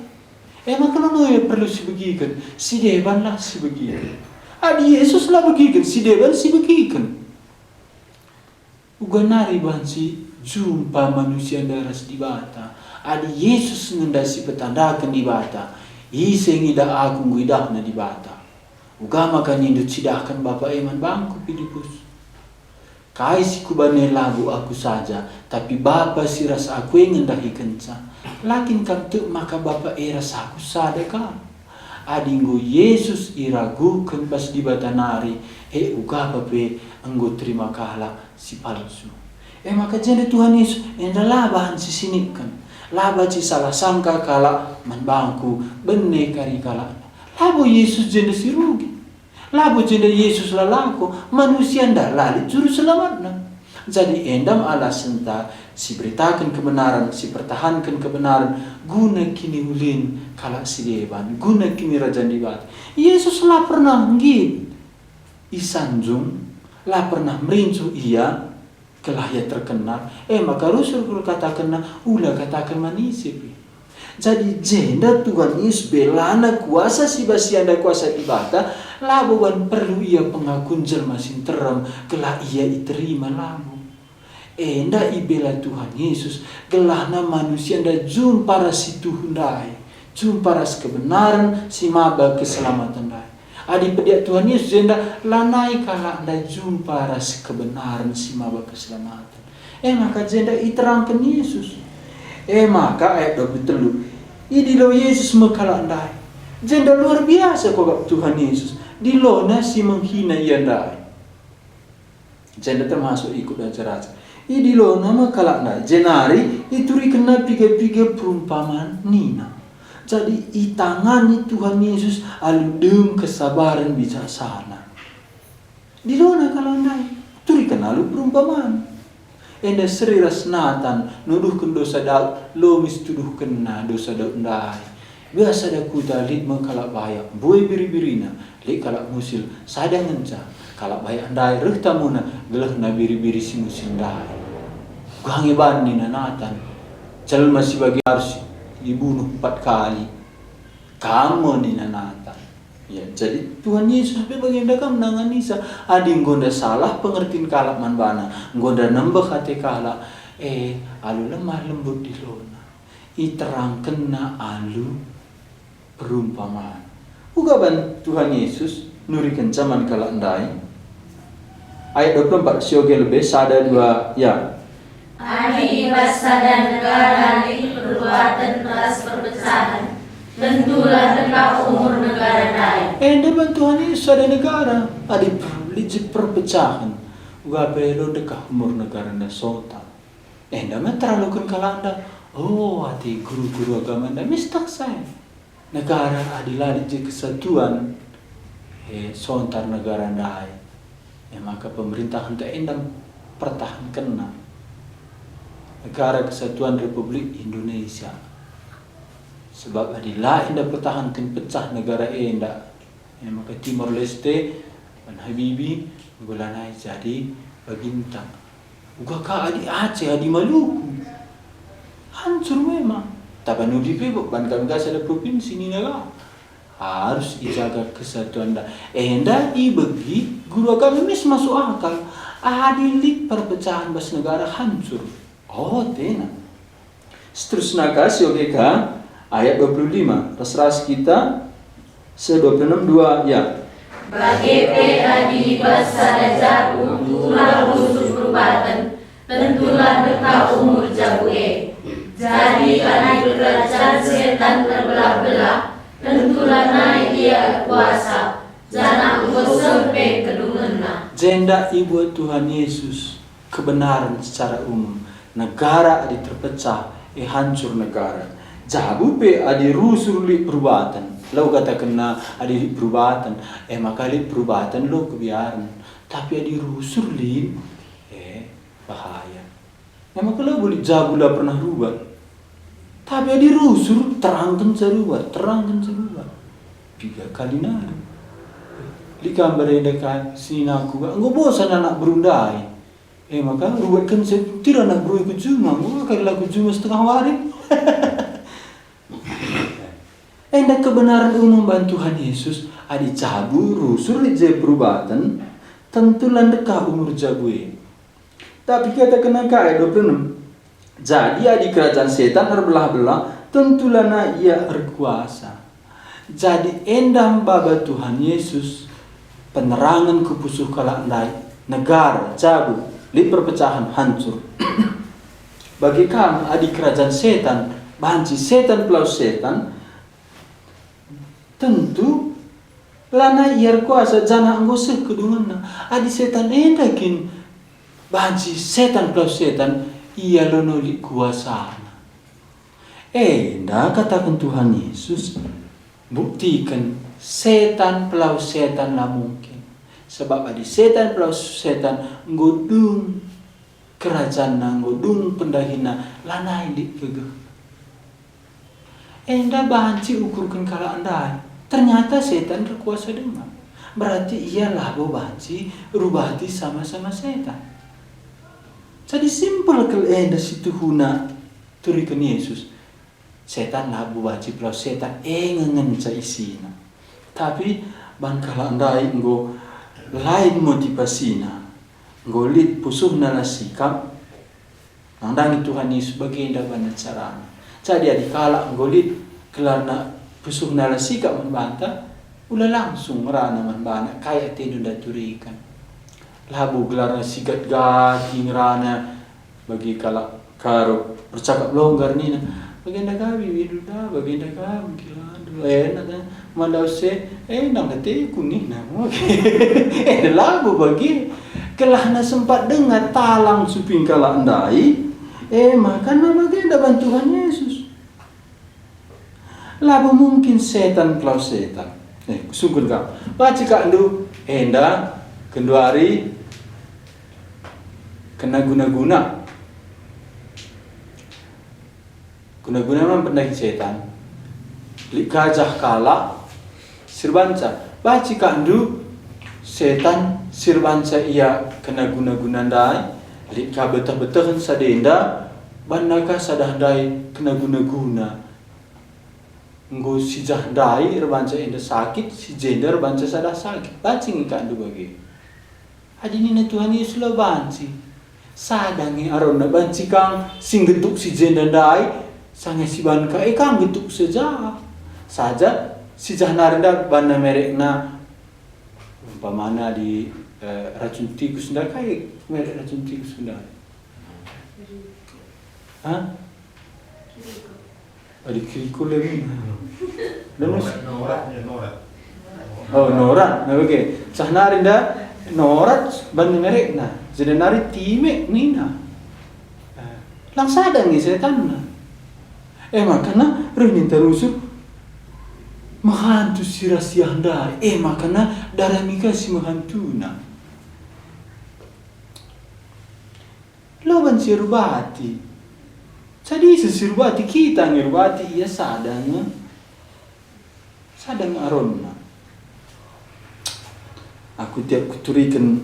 Makana no perlu si begikan. Si dewan lah si begikan. Adi Yesus lah begikan. Si dewan si begikan. Uganari bansi jumpa manusia daras di bata. Adi Yesus ngendasi petandakan di bata. Iseng ida aku nguidahna di bata. Ugama kan indut sidahkan Bapak Eman bangku Filipus. Kai si kubane lagu aku saja, tapi Bapa si ras aku yang ngendahi kenca. Lakin kam tu maka Bapak eras aku sadaka. Adinggo Yesus iragukan pas di batanari. Uga bape enggo terima kalah si palsu. Maka jadi Tuhan Yesus enda labahan si sinikan. Laba si salah sangka kala manbangku benne kari kala. Labo Yesus jenda si rugi. Labo jenda Yesus lalako manusia nda lali juru selamatna. Jadi endam alasan ta si beritakan kebenaran, si pertahankan kebenaran guna kini ulin kala si deban, guna kini raja dibat. Yesus lah pernah ngid isanjung lah pernah merincu ia kelah ia terkenal. Maka Rasul katakan ulah katakan manisipi. Jadi jenda Tuhan Yesus belana kuasa si basianda kuasa ibata labuan perlu ia pengakun jelma sinteram kelah ia iterima labu. Enda ibela Tuhan Yesus gelahna manusia nda jumpa ras Tuhan dai, jumpa ras kebenaran si maba keselamatan dai. Adi pediak Tuhan Yesus jenda lanai kala nda jumpa ras kebenaran si maba keselamatan. Maka jenda iterangkan Yesus. Maka ayat 23 idilo Yesus mekala ndai. Jenda luar biasa kok Tuhan Yesus. Dilona si menghina ia ndai. Jenda termasuk ikut acara. Idilo nama kalakna jenari ituri kena piga-piga perumpamaan nina. Jadi itangani Tuhan Yesus aludem kesabaran bijaksana. Dilona kalakna turi kena lu perumpamaan. Enda seri rasnatan nuduhkan dosa daud lomis tuduh kena dosa daud ndai. biasa dah kuda lit mengkalak bahaya buai biri-birina lit kalak musil sadang ngenca kalak bahaya andai reh tamuna gelah na biri-biri si musim dai gangi bani nanatan cal masih bagi harus dibunuh 4 kali kamu ni nanatan ya. Jadi Tuhan Yesus baginda kam menangani sa ading gonda salah pengertian kalak manbana gonda nambah hati kalak alu lemah lembut di lona iterang kena alu perumpamaan ugaban Tuhan Yesus nurikan zaman kalak ndai ayat 24 sioge lebih sada 2 ya. Adi bangsa dan negara di perbuatan ras perpecahan, tentulah dekat umur negara lain. Depan Tuhan Yesus ada negara, ada perpecahan. Gapelo dekat umur negara na sota. Daman terlalu kan kalanda. Oh, hati guru-guru agama na mistak saya. Negara adilah di kesatuan. Sontar negara lain. Maka pemerintahan tak endam pertahankan na. Negara Kesatuan Republik Indonesia. Sebab adilah indah pertahankan pecah negara indah. Maka Timor Leste, Pan Habibie, gulanai jadi baginta. Uga ka adi Aceh, adi Maluku. Hancur memang. Tapan udipe ban kami ada provinsi ni naga. Harus dijaga kesatuan dah. Endah ibegi guru agama mis masuk akal. Adilik perpecahan bas negara hancur. Oh, tena. Seterusnya kasih oke ka ayat 25. Terserah kita 26 2 ya. Bagi adi bangsa dan jago, tulah khusus perubatan, tentulah dekat umur jago Jadi karena kerajaan setan terbelah-belah, tentulah naik dia kuasa. Jangan engkau sampai kedungenna. Jenda ibu Tuhan Yesus kebenaran secara umum. Negara adi terpecah, hancur negara. Jabu pe adi rusur li perubatan. Lau kata kena adi perubatan, maka li perubatan lo kebiaran. Tapi adi rusur li, bahaya. Maka lau boleh jabu lah pernah rubah. Tapi adi rusur terangkan serubat, 3 kali nari. Li gambar yang dekat sini aku, enggak bosan anak berundai. Maka ruwetkan tidak nak berui kujuma, kalau lagu juma setengah hari. Endak kebenaran umum bantu Tuhan Yesus adi cabu rusur di perubatan tentu landeka umur jabue. Tapi kata kena ayat 26. Jadi adi kerajaan setan terbelah-belah tentulah ia berkuasa. Jadi endam baba Tuhan Yesus penerangan kepusuh kalak ndai negara cabu li perpecahan hancur. Bagi kami adi kerajaan setan, banci setan pelau setan, tentu lana iar kuasa jana anggoseh kedungan. Adi setan endakin banci setan pelau setan ia lonoli kuasa. Endah katakan Tuhan Yesus buktikan setan pelau setan lah mungkin. Sebab adi setan pelau setan ngodung kerajaan na ngodung pendahina lanai di kegeh. Enda banci ukurkan kala andai. Ternyata setan berkuasa dengan. Berarti ia labo banci rubati sama-sama setan. Jadi simpel kalau enda situ huna turikan Yesus. Setan labo banci pelau setan ngengenca isina. Tapi ban kala andai nggo lain motivasina. Ngolit pusuh nala sikap nangdangi Tuhan Yesus baginda bana carana. Jadi adi kala ngolit kelana pusuh nala sikap membantah ulah langsung merana membana kaya tinu daturikan. Labu gelarna sikat gati ngerana bagi kala karo bercakap longgar nina baginda kami widuda baginda kami kilando enak mandau se nang kate kuning namo labu bagi kelahna sempat dengar talang suping kala andai maka nama baginda bantuan Yesus labu mungkin setan kelau setan sungguh kak baca kak ndu enda kenduari kena guna-guna memang pendaki setan Li gajah kala sirbanca. Baci kandu setan sirbanca ia kena guna-guna dai. Li ka betah-betahan sadenda bandaka sadandai kena guna-guna. Nggo si jahdai rebanca enda sakit, si jenda rebanca sadah sakit. Baci ngikandu bagi. Hadini Tuhan Yesus lo banci. Sadangi arona banci kang sing getuk si jenda dai sange si banka kang getuk saja. Saja si jahnarenda bana merekna umpamana di racun tikus ndak kai merek racun tikus ndak. Hah? Ada kirikul lagi. Norat. Oh, norat. Nah, oke. Sahnarinda norat ban merekna. Jadi nari time nina. Lang sadang ni setan na. Makana renin terusuk mahantu si rahasia handai. Makana darah mika si mahantuna. Lawan si rubati. Jadi sesirubati kita ngirubati ia sadang aronna. Aku tiap kuturikan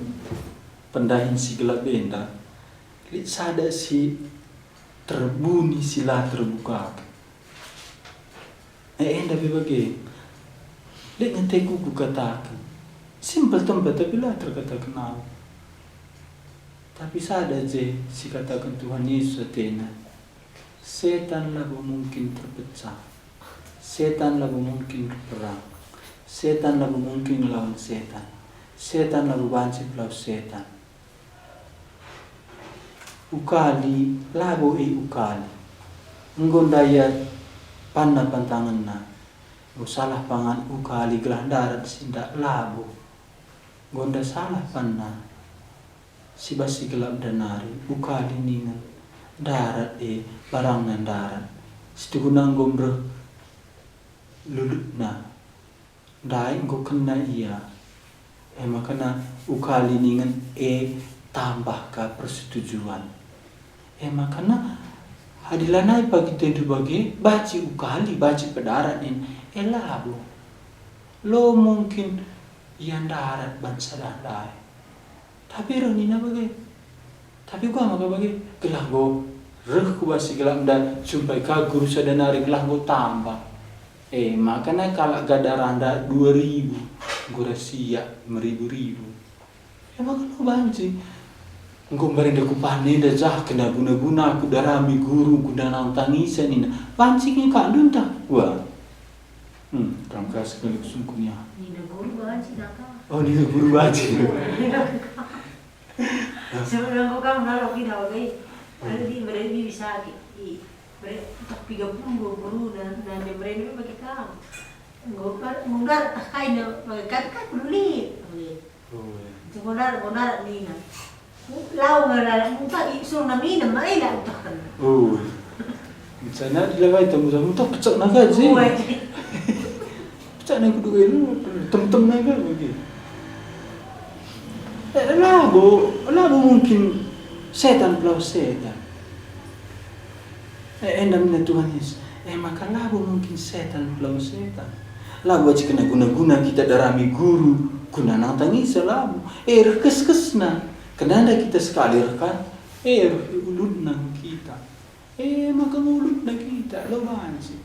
pendahin si gelap benda. Lihat sada si terbunyi sila terbuka. Enda bagi. Lihat nganteku ku katakan. Simpel tempat tapi lah terkata kenal. Tapi sada je si katakan Tuhan Yesus Athena. Setan lah mungkin terpecah. Setan lah mungkin berperang. Setan lah mungkin lawan setan. Setan lah banci lawan setan. Ukali labo ukali. Nggondaya panda pantangan na. Salah pangan ukali gelah darat sindak labo. Gonda salah panna. Si basi gelap danari ukali ningan. Darat barang nan darat. Setugunang gombro lulut na. Dai go kena iya. Makana ukali ningan tambah ka persetujuan. Makana hadilanai pagi tentu bagi baci ukali baci pedarat in labo. Lo mungkin yang darat bangsa dai. Tapi ronina bagi. Tapi gua maka bagi gelah go reh ku basi gelah dan sampai ka guru sadanari gelah go tambah. Makanya kalau gadaranda 2000 gua sia 1000. Maka lo banci. Nggo barenda ku panen da jah kena guna-guna ku darami guru ku danang tangisan ina. Banci ki ka dunta. Wah. Tangka sekali sungkunya. Nina guru banci nakal. Oh, nina guru banci. Sebenarnya kau kan nalar kita bagai, ada di mereka bisa tak 30 guru dan mereka bagi kamu. Munggar tak kain bagi kan beli. Munggar ni na. Lau nggak muka isu nami nama ila utakan. Oh, misalnya dilawai tamu tak pecah naga je. Pecah naga dua itu tem naga bagi. Labo mungkin setan pelau setan. Endam na Tuhan Yesus. Maka labo mungkin setan pelau setan. Labo jika kena guna-guna kita darami guru, guna nantangi selabu. Rekes na. Kenapa kita sekali rekan? Ulut nang kita. Maka ulut nang kita. Lo banci.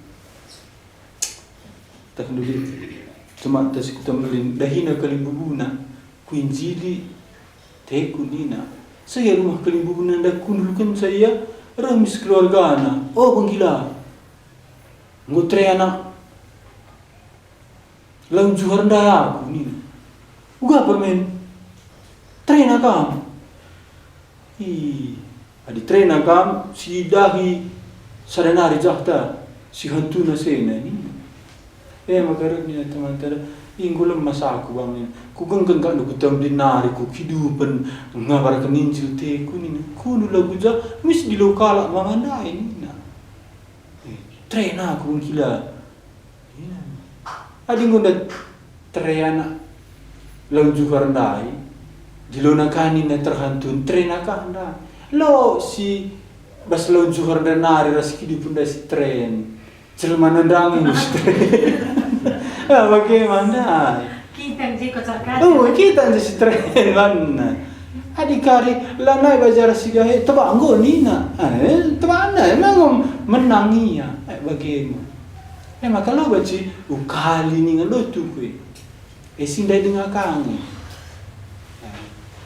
Tak dulu. Cuma tas kita melin dahina kalimbubuna. Kuinjili teku nina. Saya rumah kelimbunan dah kunulkan saya ramis keluarga anak. Oh penggila. Ngutre anak. Laun juhar dah aku nina. Uga permen. Train akam. Adi train akam si dahi sadanari jahta si hantu na sena nina. Makarak ni teman-teman. Inggulam masa aku bangin. Ku genggen kak nu kutam dinari ku kidupan ngabar keninjil teku ni. Ku nu lagu ja mis di lokal mamandai ni na. Tren aku gila. Adi ngunda treana lau juga rendai. Di lona kani na terhantun tren akanda. Lo si bas lau juga renari ras kidupan da si tren. Jelma nandangin bagaimana? Kita je kocar kacir. Oh, kita je tren mana? Adikari lanai bajar sigahe tebanggo nina. Tebana emang menangia. Bagaimana? Maka lo baci ukali ni ngalo tu kue. Sindai dengan kangi.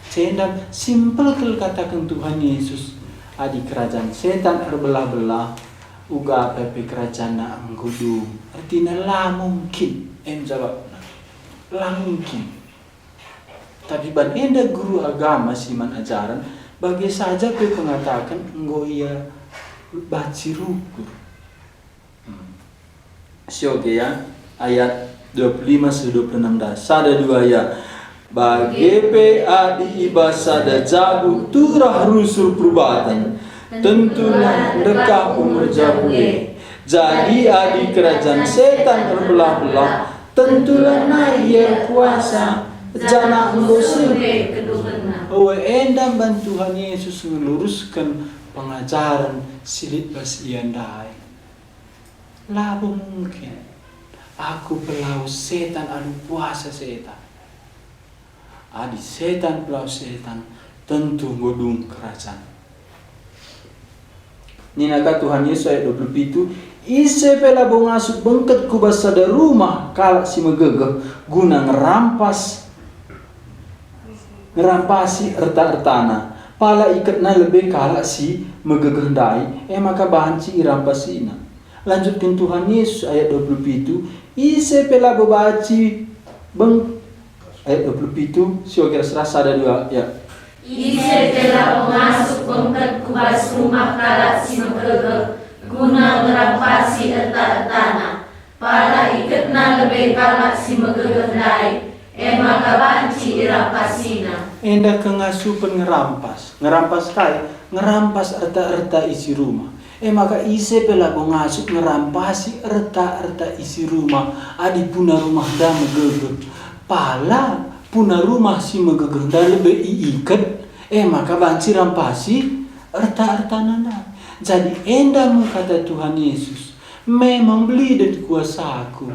Cendam simple kel katakan Tuhan Yesus. Adi kerajaan setan terbelah-belah. Uga pepe kerajaan na anggudu. Artinya lah mungkin. Jawab. Lah mungkin. Tapi ban enda guru agama siman ajaran. Bagi saja pe mengatakan ngoya baci ruku. Sioke ya. Ayat 25-26 dah. Sada dua ya. Bagi pe adi ibasada jabu turah rusul perubatan. Tentulah dekah umur jabule. Jadi adi kerajaan setan terbelah-belah. Tentulah naik kuasa. Jana ngusir. Oh, endam bantuan Yesus meluruskan pengajaran silit basiandai. Labu mungkin aku pelau setan adu puasa setan. Adi setan pelau setan tentu godung kerajaan. Ninaka Tuhan Yesus ayat 27 ise pela bongasuk bengket kubas sada rumah kalak si megegeh guna ngerampasi erta-ertana pala ikatna lebih kalak si megegeh dai maka banci irampasina. Lanjutkan Tuhan Yesus ayat 27 ise pela bebaci ayat 27 siokira serasa ada dua ya. Ise telah masuk bengket kubas rumah kalak si megegeh guna ngerampasi erta-ertana para iketna lebih kalak si megegeh dai maka banci irampasina. Enda kengasupan ngerampas kai ngerampas erta-erta isi rumah maka ise pela bongasuk ngerampasi erta-erta isi rumah adi puna rumah da megegeh pala puna rumah si megegeh da lebih iikat maka banci rampasi erta-ertanana. Jadi enda kata Tuhan Yesus memang beli dan kuasaku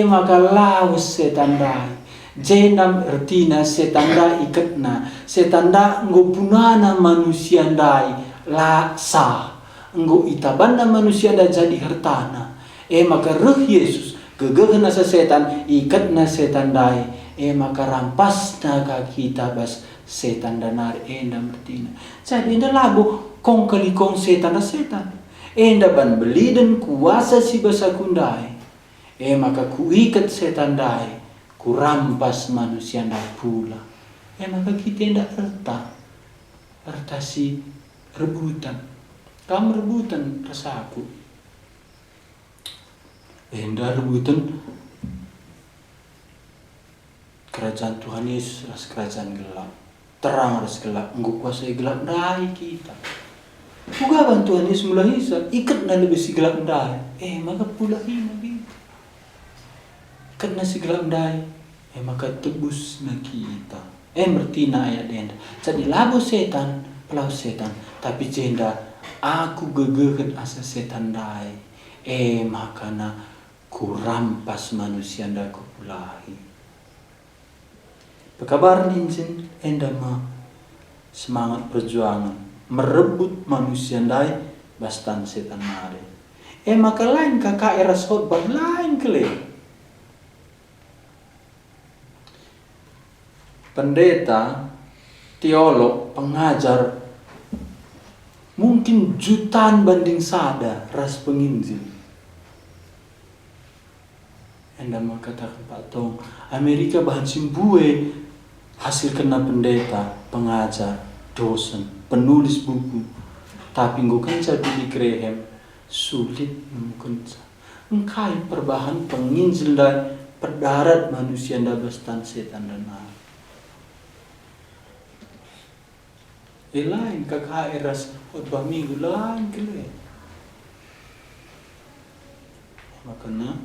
maka laus setan dai jenam ertina setan dai ikatna setan da ngobunana manusia dai laksa nggo itabana manusia da jadi hartana maka reh Yesus gegehna setan ikatna setan dai maka rampasna ka kita bas setan danar enda bertina. Jadi enda lagu kong kali kong setan da setan. Enda ban beli dan kuasa si basakundai. Maka kuikat setan dai, ku rampas manusia da pula. Maka kita enda erta si rebutan. Kamu rebutan rasaku. Enda rebutan kerajaan Tuhan Yesus ras kerajaan gelap. Terang harus gelap, enggak kuasai gelap dai kita. Juga bantuan Yesus mulai hisap, ikat na lebih si gelap dai. Maka pula hina kita. Ikat na si gelap dai, maka tebus na kita. Bertina ayat denda. Jadi labu setan, pelau setan, tapi jenda aku gegekan asa setan dai. Maka na kurampas manusia nda kupulahi. Pekabaran injin endama semangat perjuangan merebut manusia dai bastan setan mare. Maka lain kakak eras khotbah lain kele. Pendeta, teolog, pengajar mungkin jutaan banding sada ras penginjil. Endama katakan Pak Tong, Amerika bahan simbue hasil kena pendeta, pengajar, dosen, penulis buku. Tapi ngukan Billy Graham sulit menemukan. Engkai perbahan penginjil dan perdarat manusia dabastan setan dan nar. Lain kakak eras khotbah minggu lain kele. Makanya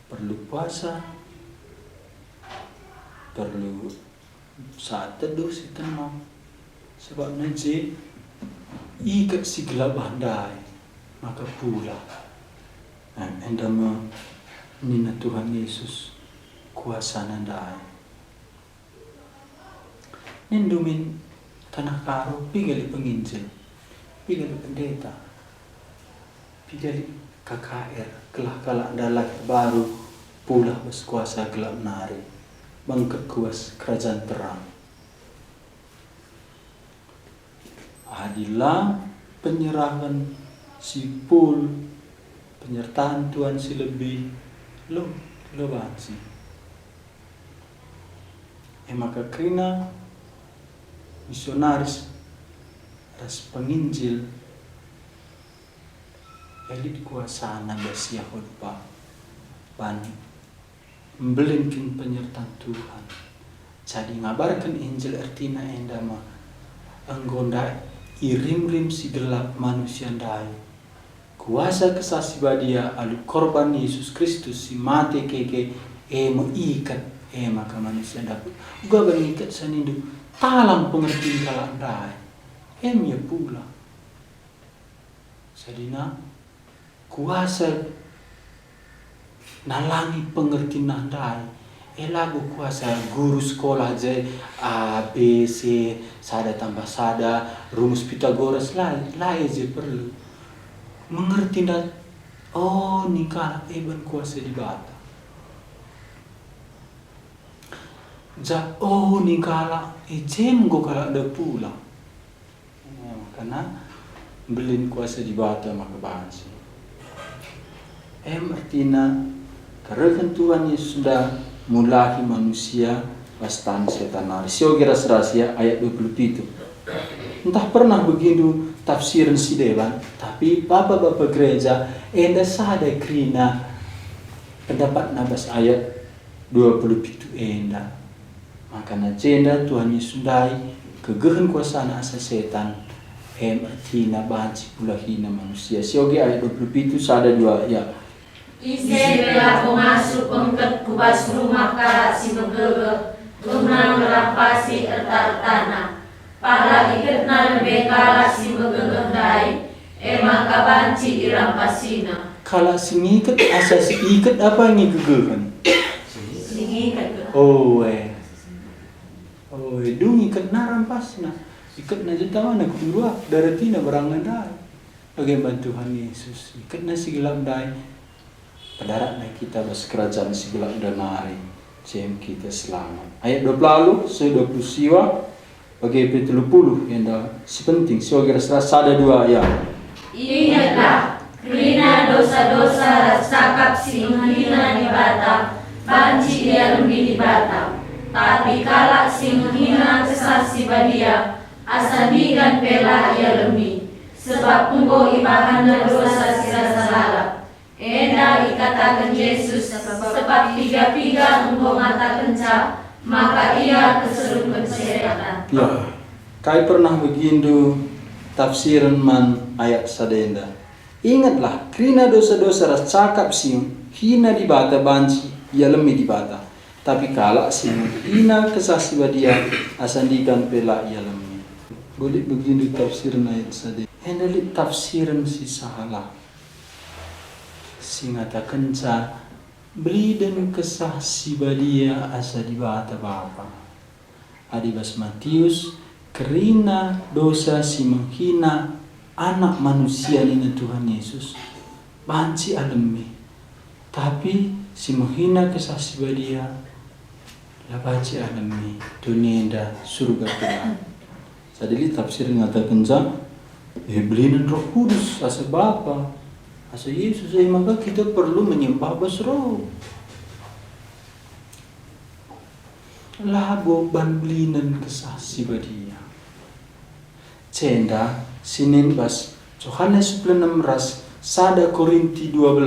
perlu puasa, perlu saat teduh si tenang. Sebab nanti ikat si gelap bandai, maka pula Enda nina Tuhan Yesus kuasa nandai. Nindumin tanah karo pigali penginjil, pigali pendeta, pigali KKR, kelah kalak dalak baru pula berkuasa gelap nari, bangkit kuas kerajaan terang. Adilah penyerahan si Pul, penyertaan Tuhan si lebih lo bansi. Maka kerina misionaris ras penginjil elit kuasa na besia hodpa ban membelinkin penyertaan Tuhan. Jadi ngabarkan Injil artina endama anggonda irim-rim si gelap manusia ndai. Kuasa kesasi badia alu korban Yesus Kristus si mati keke mengikat maka manusia dapat uga mengikat sanindu talang pengertian kalak ndai ya pula sadina kuasa nalangi pengertian ndai lagu kuasa guru sekolah je A, B, C, sada tambah sada, rumus Pitagoras lah je perlu mengerti dah. Oh nikah ban kuasa di bata. Oh nikah jem go kala ada pula. Karena belin kuasa di bata maka bahasa. Artinya karena Tuhan Yesus sudah mulahi manusia wastan setan nari. Siogira rahasia ayat 27. Entah pernah begitu tafsiran si dewan, tapi bapak-bapak gereja enda sada krina pendapat nabas ayat 27 enda. Makanya jenda Tuhan Yesus dai kegehen kuasa asa setan artinya banci pula hina manusia. Siogi ayat 27 sada 2 ya. Ise bela masuk pengket kubas rumah karak si megege, tunang rampasi tanah. Para iketna lebih kalah si megege dai, maka banci dirampasina. Kalau si ngiket asa si iket apa yang gegehan? Si ngiket. Oh dung iket na rampasna. Iket na jeta mana kedua daratina berangan dai. Bagaimana Tuhan Yesus iket na si gelap dai. Padarat na kita bas kerajaan si gelap danari jem kita selamat. Ayat 20 lalu, 20 siwa bagi P30 yang dah si penting. Siwa kira sada 2 ya. Ingatlah, kerana dosa-dosa sakap si menghina di bata, banci dia lebih di bata. Tapi kalak si menghina kesasi badia, asadigan pela ia lebih. Sebab engkau ibahana dosa sisa salah. Enda ikatakan Yesus sebab tiga-tiga engkau ngatakan cak, maka ia keserupan setan. Ya, kai pernah begindu tafsiran man ayat sadenda. Ingatlah, kerana dosa-dosa ras cakap siung hina di bata banci ia lemi di bata. Tapi kalak siung hina kesasi badia asandikan pela ia lemi. Boleh begindu tafsiran ayat sadenda. Enda li tafsiran si salah. Singata kenca beli dan kesah si badia asa di bata bapa. Adibas Matius kerina dosa si menghina anak manusia ini Tuhan Yesus banci alemi. Tapi si menghina kesah si badia la banci alemi dunia indah surga Tuhan. Jadi tafsir ngatakan beli Roh Kudus asa bapa. Asa Yesus maka kita perlu menyembah basro. Lago banblinan kesasi badia. Cenda sinin bas Yohanes 16 sada Korinti 12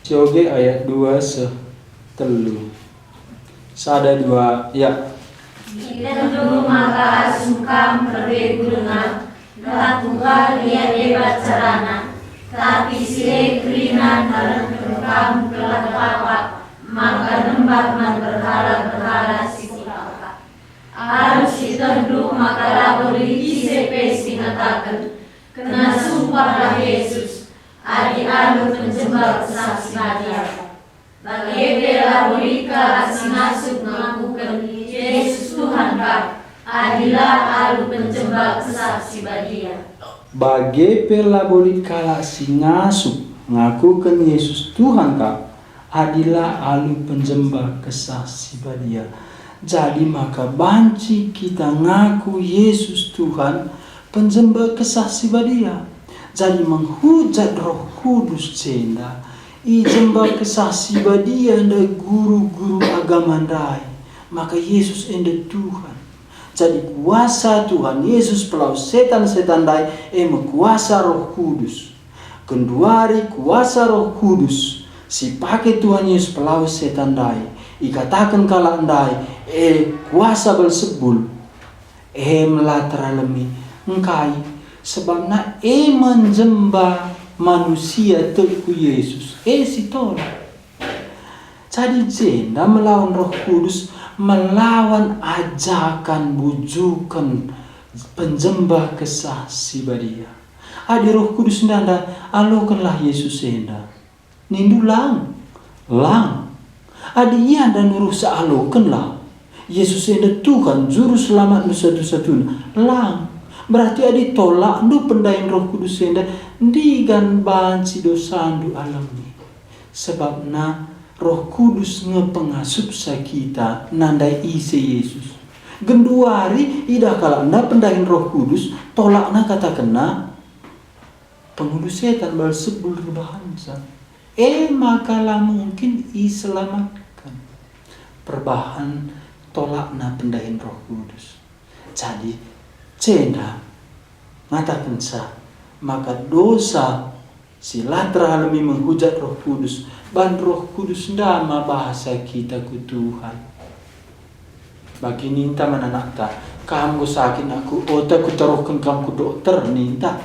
Sioge ayat 2 telu. Sada 2 ya. Tentu maka asungkam berbegu dengan Tuhan dia debat carana. Tapi sile kerina dalam berkam kelah papa, maka nembak man berhala si papa. Harus ditendu maka labori ICP singatakan, kena sumpahlah Yesus, adi alu penjembah kesaksi badia. Bagaimana bolehkah si masuk mengakukan Yesus Tuhan kau, adilah alu penjembah kesaksi badia. Bagaimana bolehkah si ngasup mengakukan Yesus Tuhan kau, adilah alu penjembah kesaksi badia. Jadi maka banci kita ngaku Yesus Tuhan penjembah kesaksi badia. Jadi menghujat Roh Kudus cenda i jembah kesaksi badia anda guru-guru agama ndai. Maka Yesus enda Tuhan. Jadi kuasa Tuhan Yesus pelau setan-setan dai kuasa Roh Kudus. Kenduari kuasa Roh Kudus si pakai Tuhan Yesus pelau setan dai. Ikatakan kala ndai kuasa Beelzebul melatralemi engkai sebabna menjembah manusia teku Yesus si tolak. Jadi jenda melawan Roh Kudus, melawan ajakan bujukan penjembah kesaksi badia. Adi Roh Kudus ndanda alokanlah Yesus enda nindu lang adi iya dan nurus alokanlah Yesus enda Tuhan juru selamat nu satu-satunya lang. Berarti adi tolak ndu pendain Roh Kudus enda digan banci dosandu alami. Sebabna Roh Kudus ngepengasup kita nandai isi Yesus. Genduari ida kala anda pendain Roh Kudus tolakna kata kena penghudus setan Beelzebul rebahansa. Makalah mungkin selamatkan. Perbahan tolakna pendain Roh Kudus. Jadi cenda ngatakan sah maka dosa silatra alami menghujat Roh Kudus. Ban Roh Kudus ndama bahasa kita ku Tuhan. Bagi ninta mananakta, kamu sakit aku, otak ku taruhkan kamu ku dokter ninta.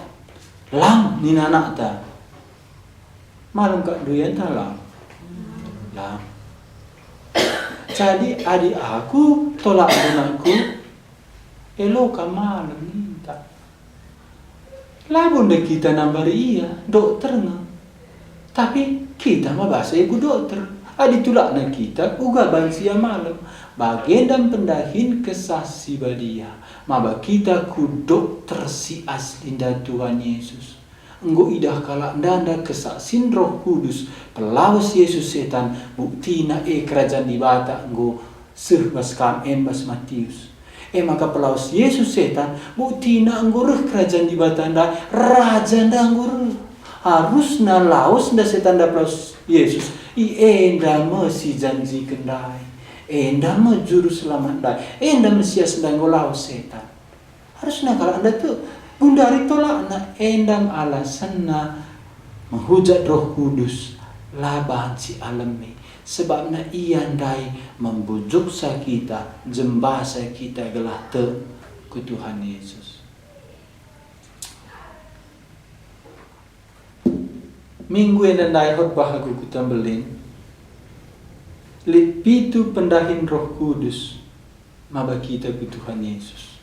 Lang ninanakta. Malam kak duyan ta lang. Jadi adik aku tolak anakku, eloka malam ninta. Labon deh kita nambari iya dokternya. Tapi kita mah bahasa ibu dokter. Adi tulakna kita uga bansia malam. Bagendam pendahin kesasi badia. Maba kita ku dokter si asli da Tuhan Yesus. Enggo idah kala ndanda kesasin Roh Kudus. Pelawas Yesus setan buktina kerajaan di bata enggo sehbas kam embas Matius. Maka pelawas Yesus setan buktina enggo reh kerajaan di bata nda raja nda enggo reh. Harusna laos nda setan da pelawas Yesus enda mesi janji kendai enda me juru selamat dai enda Mesias nda enggo laos setan. Harusna kalau anda tuh gundari tolakna endam alasanna menghujat Roh Kudus laban si alami sebabna ia ndai membujuk kita jembah kita gelah te ku Tuhan Yesus. Minggu yang ndai khotbah aku kutambelin lit pitu pendahin Roh Kudus maba kita ku Tuhan Yesus.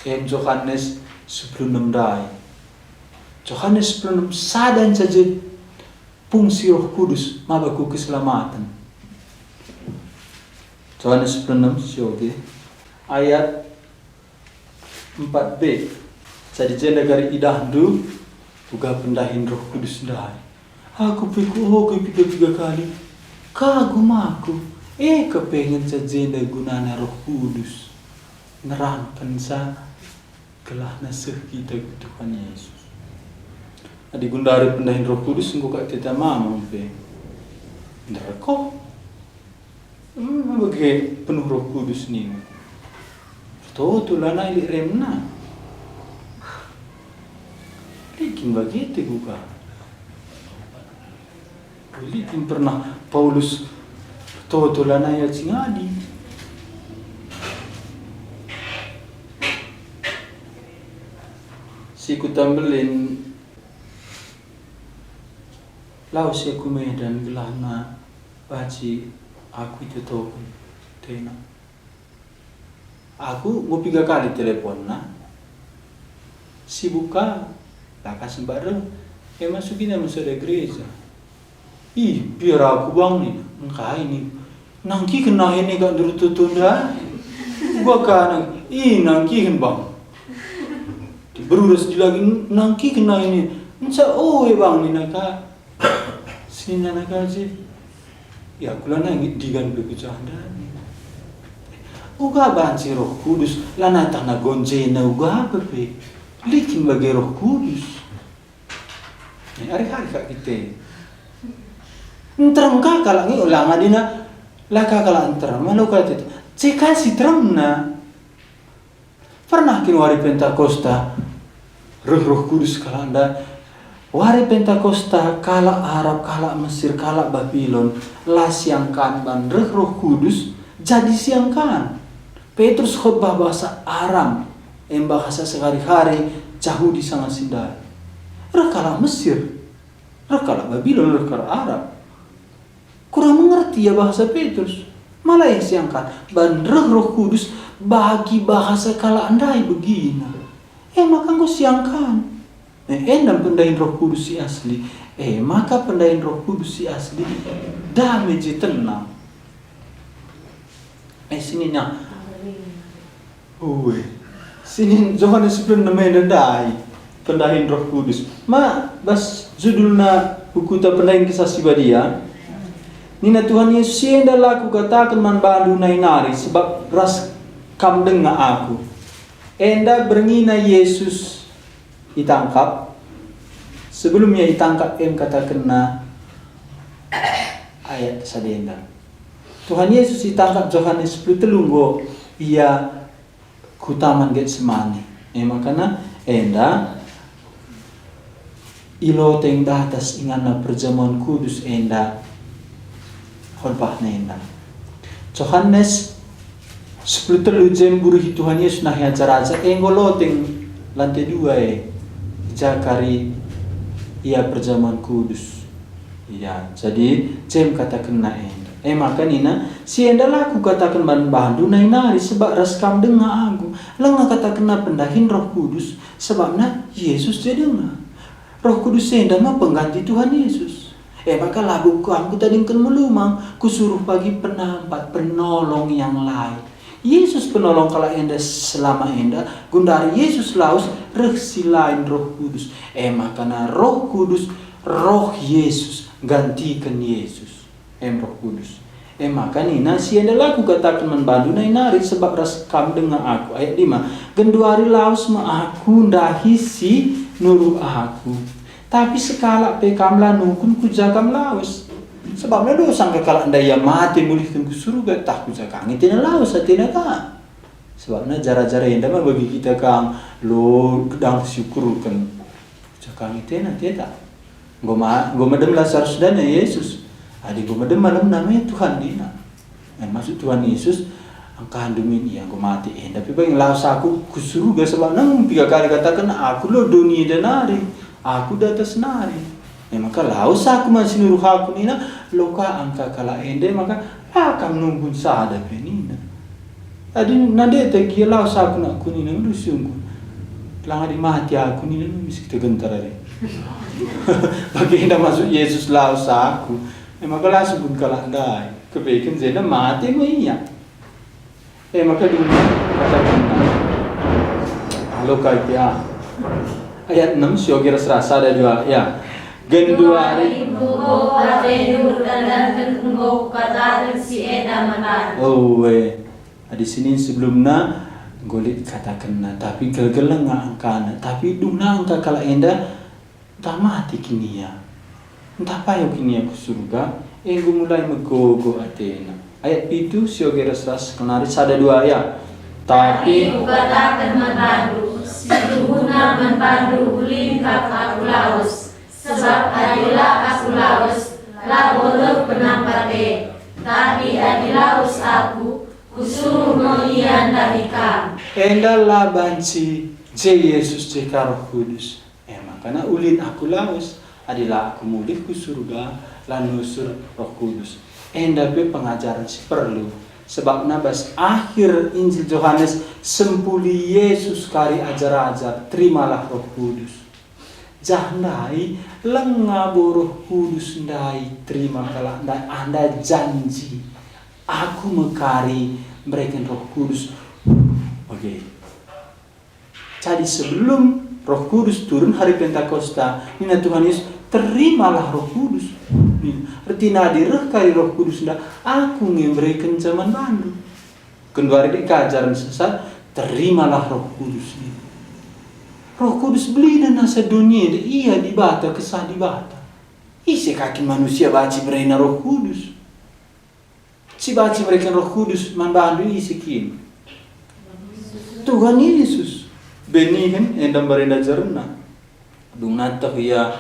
Yohanes 10:6 dai. Yohanes 10:6 sadan saja fungsi Roh Kudus maba ku keselamatan. Yohanes 10:6 sioge ayat 4b. Jadi jenda gari idahdu uga pendahin Roh Kudus ndai. Aku pikir tiga kali kagum aku kepengen sajenda gunana Roh Kudus nerangkan sa kelah nasih kita ke Tuhan Yesus. Adi gundari pendahin Roh Kudus engko kak kita mama pe ndarko bagi penuh Roh Kudus ni to tulana ili remna likin begitu buka. Likin pernah Paulus tolana ya cingadi. Si kutambelin laos ya kumedan gelahna baci aku itu tahu tena. Aku mau 3 kali telepon na si buka laka sembara Masukin masuk ada gereja. Biar aku bang nih, engkau ini, nangki kena ini kan dulu tutunda, gua kan, nangki kan bang. Berurus di lagi nangki kena ini, enca bang ini naka, sini naka aja. Ya kulah nangit digan berkejahan. Uga banci Roh Kudus, lana tanah gonjena uga apa pe, likin bagi Roh Kudus. Hari-hari kak kita. Terang kakak lagi ulangan dina, lah kakak lah terang malu kata itu. Cekal si terang na. Pernah kini hari Pentakosta, Roh Kudus kala anda. Hari Pentakosta kala Arab, kala Mesir, kala Babylon, lah siangkan ban Roh Kudus jadi siangkan. Petrus khotbah bahasa Aram, bahasa sehari-hari jauh di sana sindai. Rekala Mesir, rekala Babylon, rekala Arab. Kurang mengerti ya bahasa Petrus. Malah yang siangkan, ban Roh Kudus bagi bahasa kala andai begini. Maka engkau siangkan. Endam pendahin Roh Kudus si asli. Maka pendahin Roh Kudus si asli damai je tenang. Sini nya. Sini Yohanes 10 namanya dai pendahin Roh Kudus. Bas judulna buku ta pendahin kisah Sibadia. Nina Tuhan Yesus enda laku katakan man bandu nainari sebab ras kam denga aku. Enda berngina Yesus ditangkap. Sebelumnya ditangkap katakan na ayat sadenda. Tuhan Yesus ditangkap Yohanes 10 telunggo ia kutaman Getsemani. Makana enda ilo teng datas ingana perjamuan kudus enda khotbah enda. Yohanes 10 telu jem buruhi Tuhan Yesus nah ajar-ajar engolo teng lantai 2 jakari ia perjamuan kudus. Ya, jadi jem katakan na enda. Maka nina si enda laku katakan bandu nainari sebab raskam denga aku. Lenga katakan na pendahin Roh Kudus sebabna Yesus dia denga. Roh Kudus enda mah pengganti Tuhan Yesus. Maka lagu aku tadi kan melumang kusuruh bagi penampat penolong yang lain. Yesus penolong kala enda selama enda gundari Yesus laus resi lain Roh Kudus. Maka na Roh Kudus Roh Yesus gantikan Yesus. Roh Kudus. Maka nina si enda laku katakan membandu nainari sebab ras kam denga aku. Ayat 5. Genduari laus ma aku ndahi si nuru aku. Tapi sekala pekamla nukun ku jagam laus. Sebabnya dosa kala andaya mati mulihkan ku surga tak ku jaga ngitina laus atina ka. Sebabnya jara-jara enda mah bagi kita kang lo gedang syukur kan. Jaga ngitina tidak. Goma dem Lazarus dan Yesus. Adik gue madem malam namanya Tuhan dina. Maksud Tuhan Yesus angka handumin yang gue mati. Tapi bang laus aku kusuruga sebab nang 3 kali katakan aku lo dunia dan nari. Aku datas nari. Maka laus aku masih nuruh aku nina loka angka kala ende maka akan nunggu sada penina. Adi nade tegi laus aku nak kunina rusungku. Lang adi mati aku nina mesti kita gentar ari. Bagi hendak masuk Yesus laus aku. Maka langsung pun kalah dai. Kebaikan zena mati mo iya. Maka dulu katakan halo kaya. Ayat 6 syogira serasa ada 2 ya. Genduari bugo atenur dan enggo katakan si eda manan. Di sini sebelumnya golit katakan tapi gelgelang angkana tapi duna angka kala enda tak mati kini ya. Entah payo kini aku surga, gue mulai megogo atena. Ayat 7 syogira ras kenari sada 2 ya. Tapi katakan membandu, situhuna membandu ulingkap aku laus, sebab adilah aku laus, laboleh penampate. Tapi adilaus aku, kusuruh melian dari kam. Enda labanci je Yesus je Roh Kudus. Makanya ulin aku laus. Adilah aku mulih ku surga lanusur Roh Kudus. Tapi pengajaran si perlu sebab nabas akhir Injil Yohanes sempuli Yesus kari ajar-ajar terimalah Roh Kudus. Jahandai lenga Roh Kudus ndai terima kala ndai anda janji aku mekari berikan Roh Kudus. Oke. Jadi sebelum Roh Kudus turun hari Pentakosta, ini Tuhan Yesus terimalah Roh Kudus. Artinya direh kali Roh Kudus ndak aku memberikan zaman bandu. Kedua hari dikajaran sesat terimalah Roh Kudus ini. Roh Kudus beli dan nasa dunia iya dibata kesah dibata. Isi kaki manusia baci berena Roh Kudus. Si baci mereka Roh Kudus manbandu isi kin. Tuhan Yesus beni kan endam berenda jerna. Dung nata ya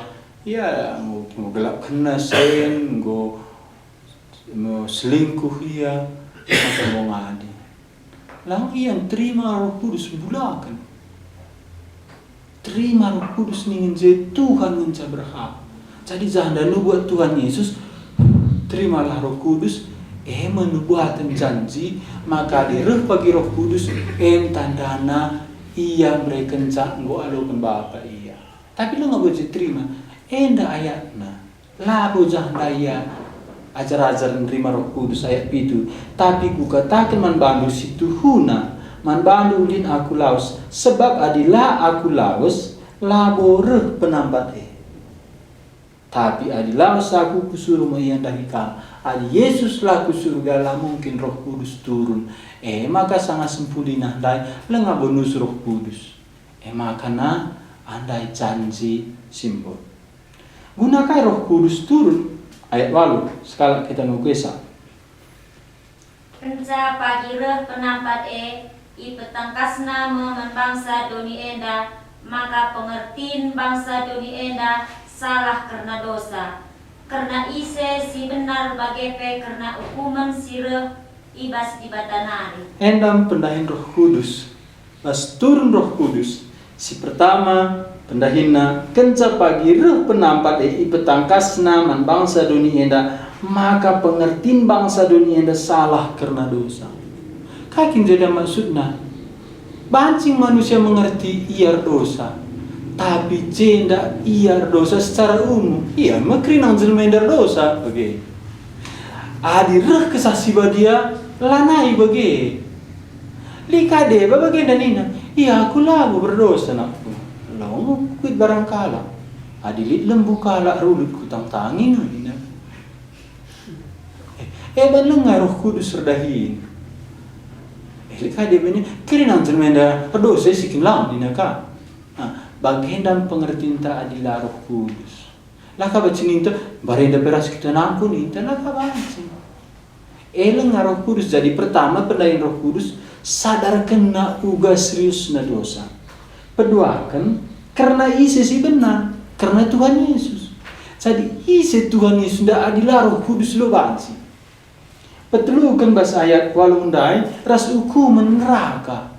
mau gelap kena sen mau selingkuh ya maka mau ngadi. Lalu yang terima Roh Kudus bulakan. Terima Roh Kudus nih nge Tuhan nge berhak. Jadi jangan buat Tuhan Yesus terimalah Roh Kudus menubuatan janji maka direh bagi Roh Kudus tandana ia mereka nggo alukan Bapa iya. Tapi lo nggak boleh terima ndak ayatna labo jangan iya ajar-ajar nerima Roh Kudus ayat itu. Tapi ku katakan man bandu situ huna man bandu ulin aku laus sebab adilah aku laus labore penambat tapi adilah aku kusuruh menyandahi kamu adi Yesus lah kusuruh gala mungkin Roh Kudus turun maka sangat sempurna andai lengah bonus Roh Kudus maka andai janji simbol gunakan Roh Kudus turun ayat 8 sekali kita nukesa Kenca pagireh penampat ipetangkasna memen bangsa doni enda maka pengertiin bangsa doni enda salah karena dosa karena ise si benar bagepe karena hukuman sireh ibas di batanari endam pendahin Roh Kudus pas turun Roh Kudus si pertama pendahina kenca pagireh penampat ipetangkasna man bangsa doni enda maka pengertiin bangsa doni enda salah karena dosa. Kakin jadi maksudnya bancing manusia mengerti iar dosa tapi jenda iar dosa secara umum iya makri nang jelmender dosa bagi adireh kesasiba dia lanai bagi likade bagi danina iya aku lagu berdosa nakku lalu kuit barang kala adilit lembu kala rulut kutang tangin nina ban lengar Roh Kudus redahin likade bini kiri nang jelmender berdosa sikin lang dinaka bagian pengertian tak adilah Roh Kudus. Laka bacing itu barenda peras kita nampun itu laka bacing. Eleng Roh Kudus jadi pertama pendayin Roh Kudus sadar kena uga serius na dosa. Peduakan karena isi si benar karena Tuhan Yesus. Jadi isi Tuhan Yesus ndak adilah Roh Kudus lo banci. Petelukan bahasa ayat walundai ras hukuman neraka.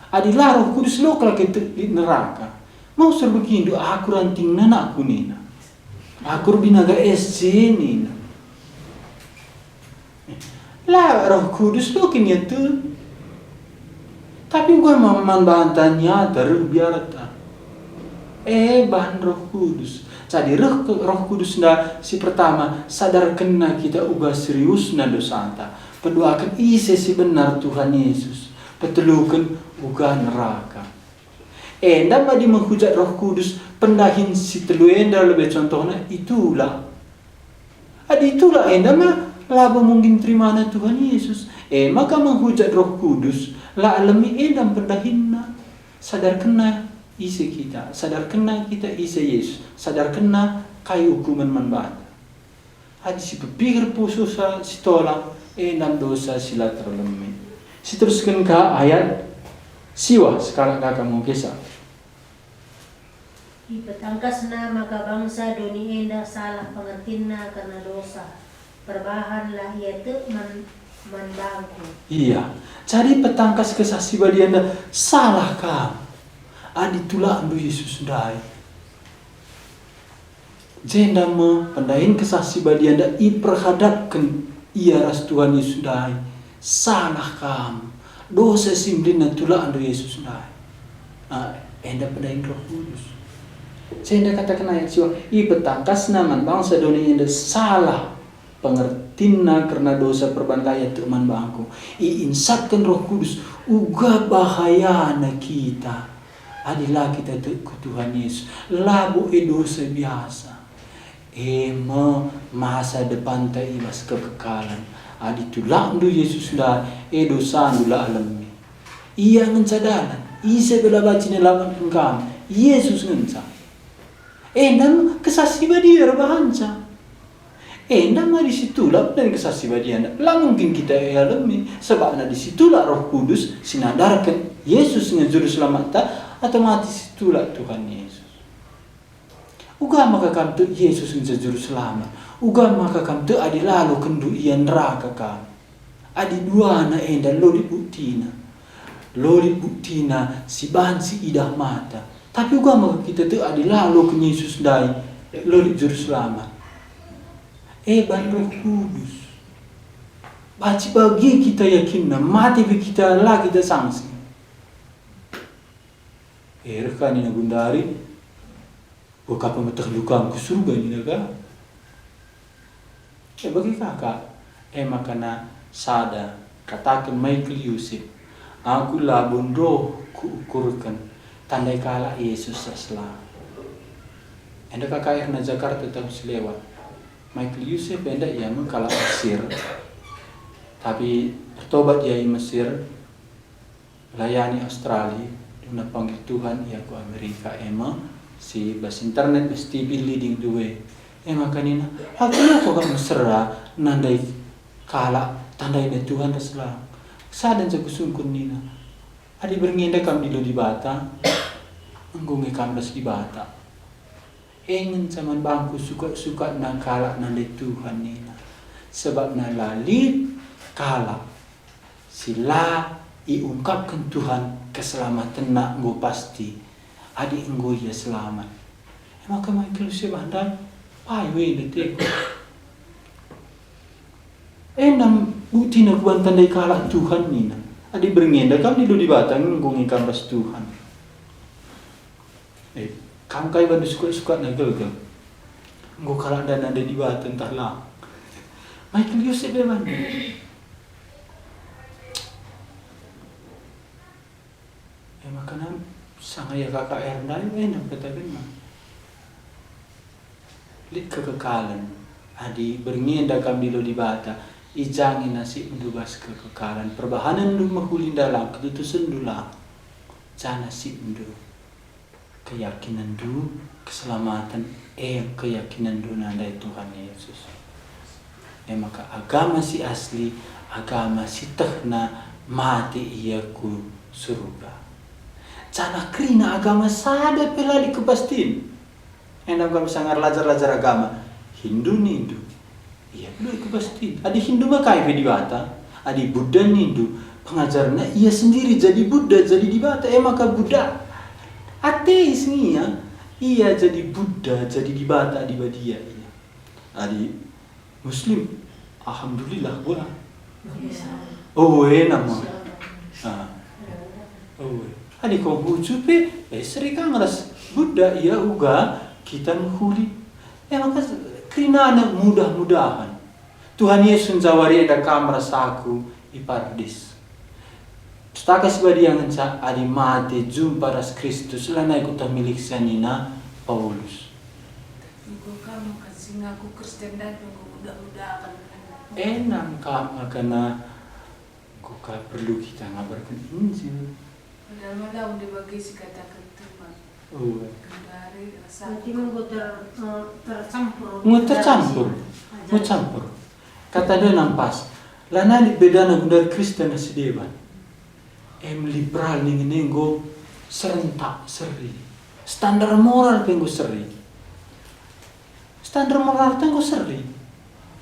Adilah Roh Kudus lo kalau kita di neraka. Mau serba kindu aku ranting nanakku nina. Aku binaga SC nina. Lah Roh Kudus lo kini tu. Tapi gua maman bantanya terbiar ta. Bahan Roh Kudus. Jadi Roh Kudus nda si pertama sadar kena kita ubah serius na dosa anta. Peduakan isi si benar Tuhan Yesus. Petelukan uga neraka. Enda badi menghujat Roh Kudus pendahin si telu enda lebih contohnya itulah. Itulah enda mah laba mungkin terima na Tuhan Yesus. Maka menghujat Roh Kudus la alami enda pendahinna sadar kena isi kita, sadar kena kita isi Yesus, sadar kena kayu hukuman manbada. Si berpikir pusus si tolak enam dosa sila terlemi. Si teruskan ke ayat siwa sekarang kakak mau kisah. Ipetangkasna maka bangsa doni enda salah pengertina karena dosa. Perbahanlah ia tu mandangku. Iya, jadi petangkas kesasi badi anda salah kam. Aditulah andu Yesus dai. Jenda me pendahin kesasi badi anda iperhadapkan ia ras Tuhan Yesus dai. Salah kam. Dosa simdina tulah andu Yesus dai. Enda pendahin Roh Kudus. Saya hendak katakan ayat siwa, i petangkas naman bangsa doni enda salah pengertina karena dosa perbantai teman bangku. I insatkan Roh Kudus uga bahayana kita. Adilah kita ke Tuhan Yesus. Labu dosa biasa. Masa depan ta ibas kekekalan. Adi tulak du Yesus dah dosa dula alami. Ia ngencadalan. Isa bela baci nelaman engkam. Yesus ngenca. Endam kesasi badia bahanca. Endam di situlah dan kesasi badia. Lah mungkin kita alami sebab di situlah Roh Kudus sinadarkan Yesus ngejuru selamat ta otomatis itulah Tuhan Yesus. Uga maka kam tu Yesus ngejuru selamat. Uga maka kam tu adi lalu kendu ian neraka kam. Adi dua na enda loli buktina si bansi idah mata. Tapi juga maka kita tu adi lalu ke Yesus dai loli juru selamat. Ban Roh Kudus. Baci bagi kita yakin mati bagi kita lah kita sanksi. Rekan ini gundari, buka pemetah luka ke surga ini naga. Bagi kakak, makana sada katakan Michael Yusuf, aku labun roh kuukurkan tandai kala Yesus sesla. Enda kakak na Jakarta tetap selewat. Michael Yusuf enda ia mengkala Mesir, tapi bertobat ia Mesir, layani Australia. Na panggil Tuhan ia ku Amerika si bas internet bas TV leading the way kanina aku kok mesra nandai kala tandai na Tuhan resla sadan sa kusungkun nina adi bernginda kam dilo di bata nggungi kam bas di bata engen zaman bangku suka na kala nandai Tuhan nina sebab na lalit kala sila iungkapkan Tuhan keselamatan nak go pasti adik enggo ya selamat. Maka Michael Yusuf andai pai we detik. Enam bukti nak buan tandai kalah Tuhan ni na. Adik berngenda kam di di batang enggo ngikam bas Tuhan. Kam kai bandu suka na gagal. Enggo kalah dan ada di batang entahlah. Michael Yusuf beban. Makanan sangaya kakak Ernal enak katakan mah. Lit kekekalan. Adi berngenda kam dilo di bata. Ijangi nasi mendubas kekekalan. Perbahanan du mahulin dalam ketutusan dulang. Jana si undu. Keyakinan du keselamatan keyakinan du nandai Tuhan Yesus. Maka agama si asli, agama si tehna mati ia ku surga. Cana krina agama sada pelali kepastin. Endam kami sangar lajar agama. Hindu nindu. Iya belum kepastin. Adi Hindu makai di bata. Adi Buddha nindu. Pengajarnya ia sendiri jadi Buddha jadi di bata. Maka Buddha ateis nih ya. Ia jadi Buddha jadi di bata di badia. Adi Muslim. Alhamdulillah gua. Nama. Adi kau hujupe, seri kangras Buddha ia uga kita menghuli. Maka krina anak mudah-mudahan Tuhan Yesus jawari ada kamera saku ipardis. Stakas badi yang nca adi mati jumpa ras Kristus lana ikut milik sanina Paulus. Iku kamu kasih ngaku Kristen dan mudah-mudahan. Enam kam karena kuka perlu kita ngabarkan Injil. Padahal dibagi si kata ketupat. Dari rasa. Nanti menggo tercampur. Tercampur. Kata dia nampas. Lana di bedana dari Kristen si dewan. Liberal ning nggo serentak seri. Standar moral penggo seri. Standar moral tenggo seri.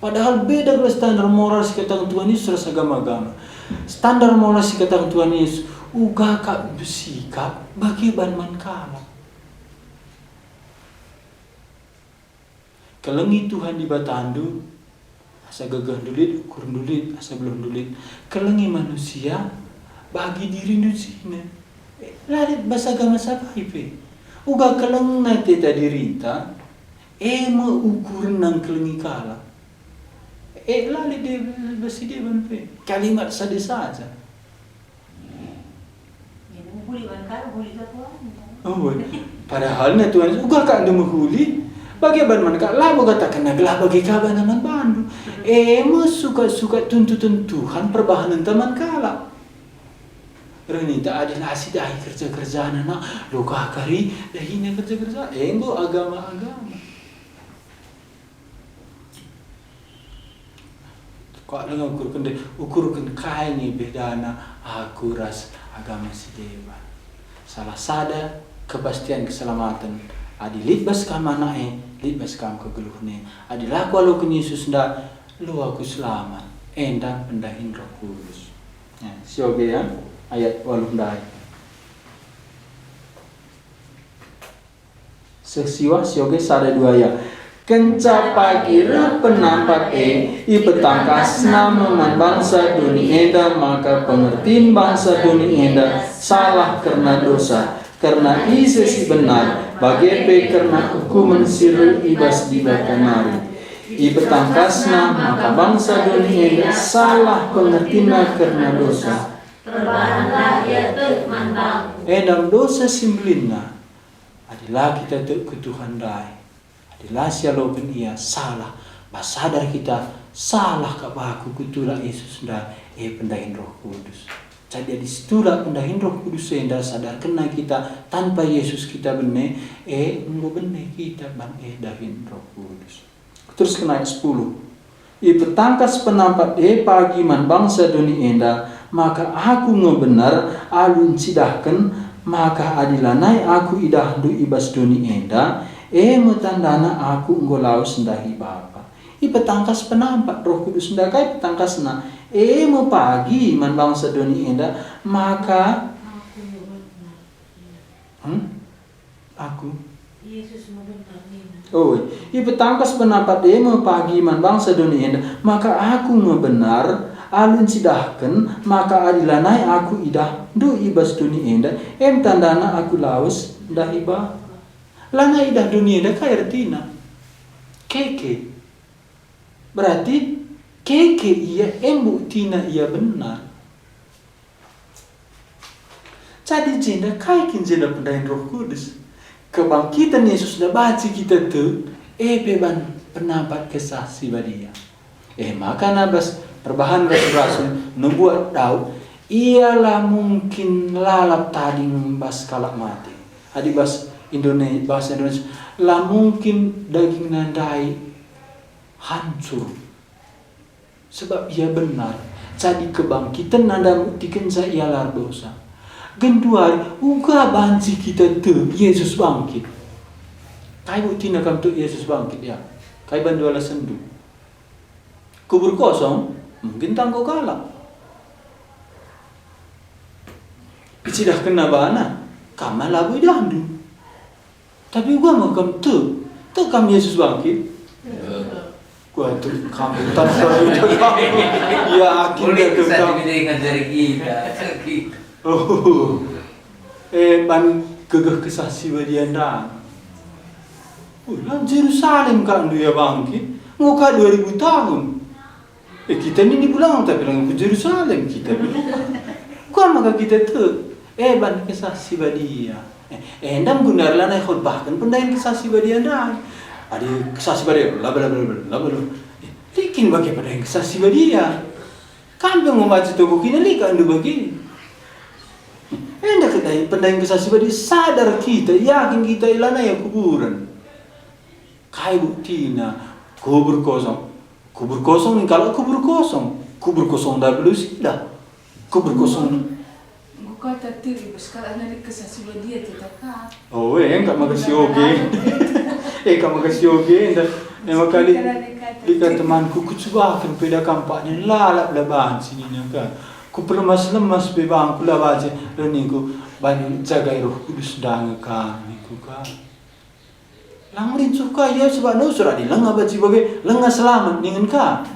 Padahal beda dengan standar moral si kata Tuhan Yesus agama-agama. Standar moral si kata Tuhan Yesus uga ka bersikap bagi banman kala. Kelengi Tuhan di batandu, asa gagah dulit, ukur dulit, asa belum dulit. Kelengi manusia bagi diri nu sini. Lalit bahasa agama sabai pe. Uga keleng na teta dirita, mo ukur nang kelengi kala. Lali de basi de banpe. Kalimat saja saja. Oh, padahal na Tuhan uga ka anda menghuli. Bagaimana man kak labo katakan naglah bagi kaban naman bandu. Mo suka tuntutan Tuhan perbahanan teman kala. Renita adil asid dahi kerja anak lo kakari dahinya kerja. Enggo agama. Kok lang ukurkan kaya ni bedana aku ras agama si dewa. Salah sada kepastian keselamatan. Adi litbas kam anae, litbas kam kegeluhne. Adi laku alo kun Yesus nda lu aku selamat. Endang pendahin Roh Kudus. Ya, sioge ya ayat 8. Sesiwa sioge sada 2 ya. Kenca pagire penampat ipetangkas nama man bangsa dunia enda maka pengertiin bangsa dunia enda salah karena dosa karena isesi benar bagepe karena hukuman siru ibas di bakamari ipetangkasna maka bangsa dunia enda salah pengertina karena dosa Perbahanlah ia man bang. Edam dosa simbolina adalah kita ke Tuhan dai. Adalah sialogan ia salah. Basadar kita salah kabaku kutula Yesus nda pendahin Roh Kudus. Jadi di situlah pendahin Roh Kudus enda sadar kena kita tanpa Yesus kita bene ngo bene kita ban dahin Roh Kudus. Terus kena ayat 10. Petangkas penampat pagi man bangsa dunia enda maka aku ngebenar alun sidahkan maka adilanai aku idah du ibas dunia enda metandana aku ngolaus ndahi Bapa. Petangkas penampat Roh Kudus ndakai petangkasna mo pagi man bangsa dunia enda maka aku Yesus membenar. petangkas penampat mo pagi man bangsa dunia enda maka aku ngebenar alun sidahkan maka adilanai aku idah du ibas dunia enda tandana aku laus ndahi Bapa. Lana idah dunia dah kaya artinya keke berarti keke ia buktina ia benar. Jadi jenda kaya jenda pendahin Roh Kudus kebangkitan Yesus dah baca kita tu beban penampat kesaksi badia maka nabas perbahan rasul membuat tahu ialah mungkin lalap tadi membas kalak mati adibas Indonesia, bahasa Indonesia lah mungkin daging nandai hancur sebab ia benar jadi kebangkitan nanda buktikan saya ialah dosa genduari uga banci kita tu Yesus bangkit kai bukti nak tu Yesus bangkit ya kai bandu ala sendu kubur kosong mungkin tangko kalah icidah kena bana kama lagu idandu. Tapi gua mau kamu tu kamu Yesus bangkit. Gua tu kamu tak tahu ya akhirnya tu kamu ngajari kita. ban kegah kesaksi badianda. Ulang Yerusalem kan dia bangkit. Muka 2000 tahun. Kita ni pulang tapi lang ke Yerusalem kita. Gua maka kita tu ban kesaksi badia. Endam gunar lanai khutbah kan pendahin kesaksi badia anda. Ada kesaksi badia lalu. Likin bagi pendahin kesaksi badia. Kan yang membaca tubuh kita likan du bagi. Enda pendahin kesaksi badia sadar kita yakin kita ilana ya kuburan. Kai buktina kubur kosong. Kubur kosong ni kalau kubur kosong dah belum sudah. Kubur kosong Kata tiri sekarang nanti kesaksi dia tidak kah? enggak makasih oke. Kamu makasih oke. Memang kali ikan temanku kucubakan peda kampanye lalap laban sini kan. Ku lemas bebang ku labaje reniku banyak jaga Roh Kudus dang kami ku kan. Langrin suka ya sebab no surat dilengah baci bagai lengah selamat dengan ka.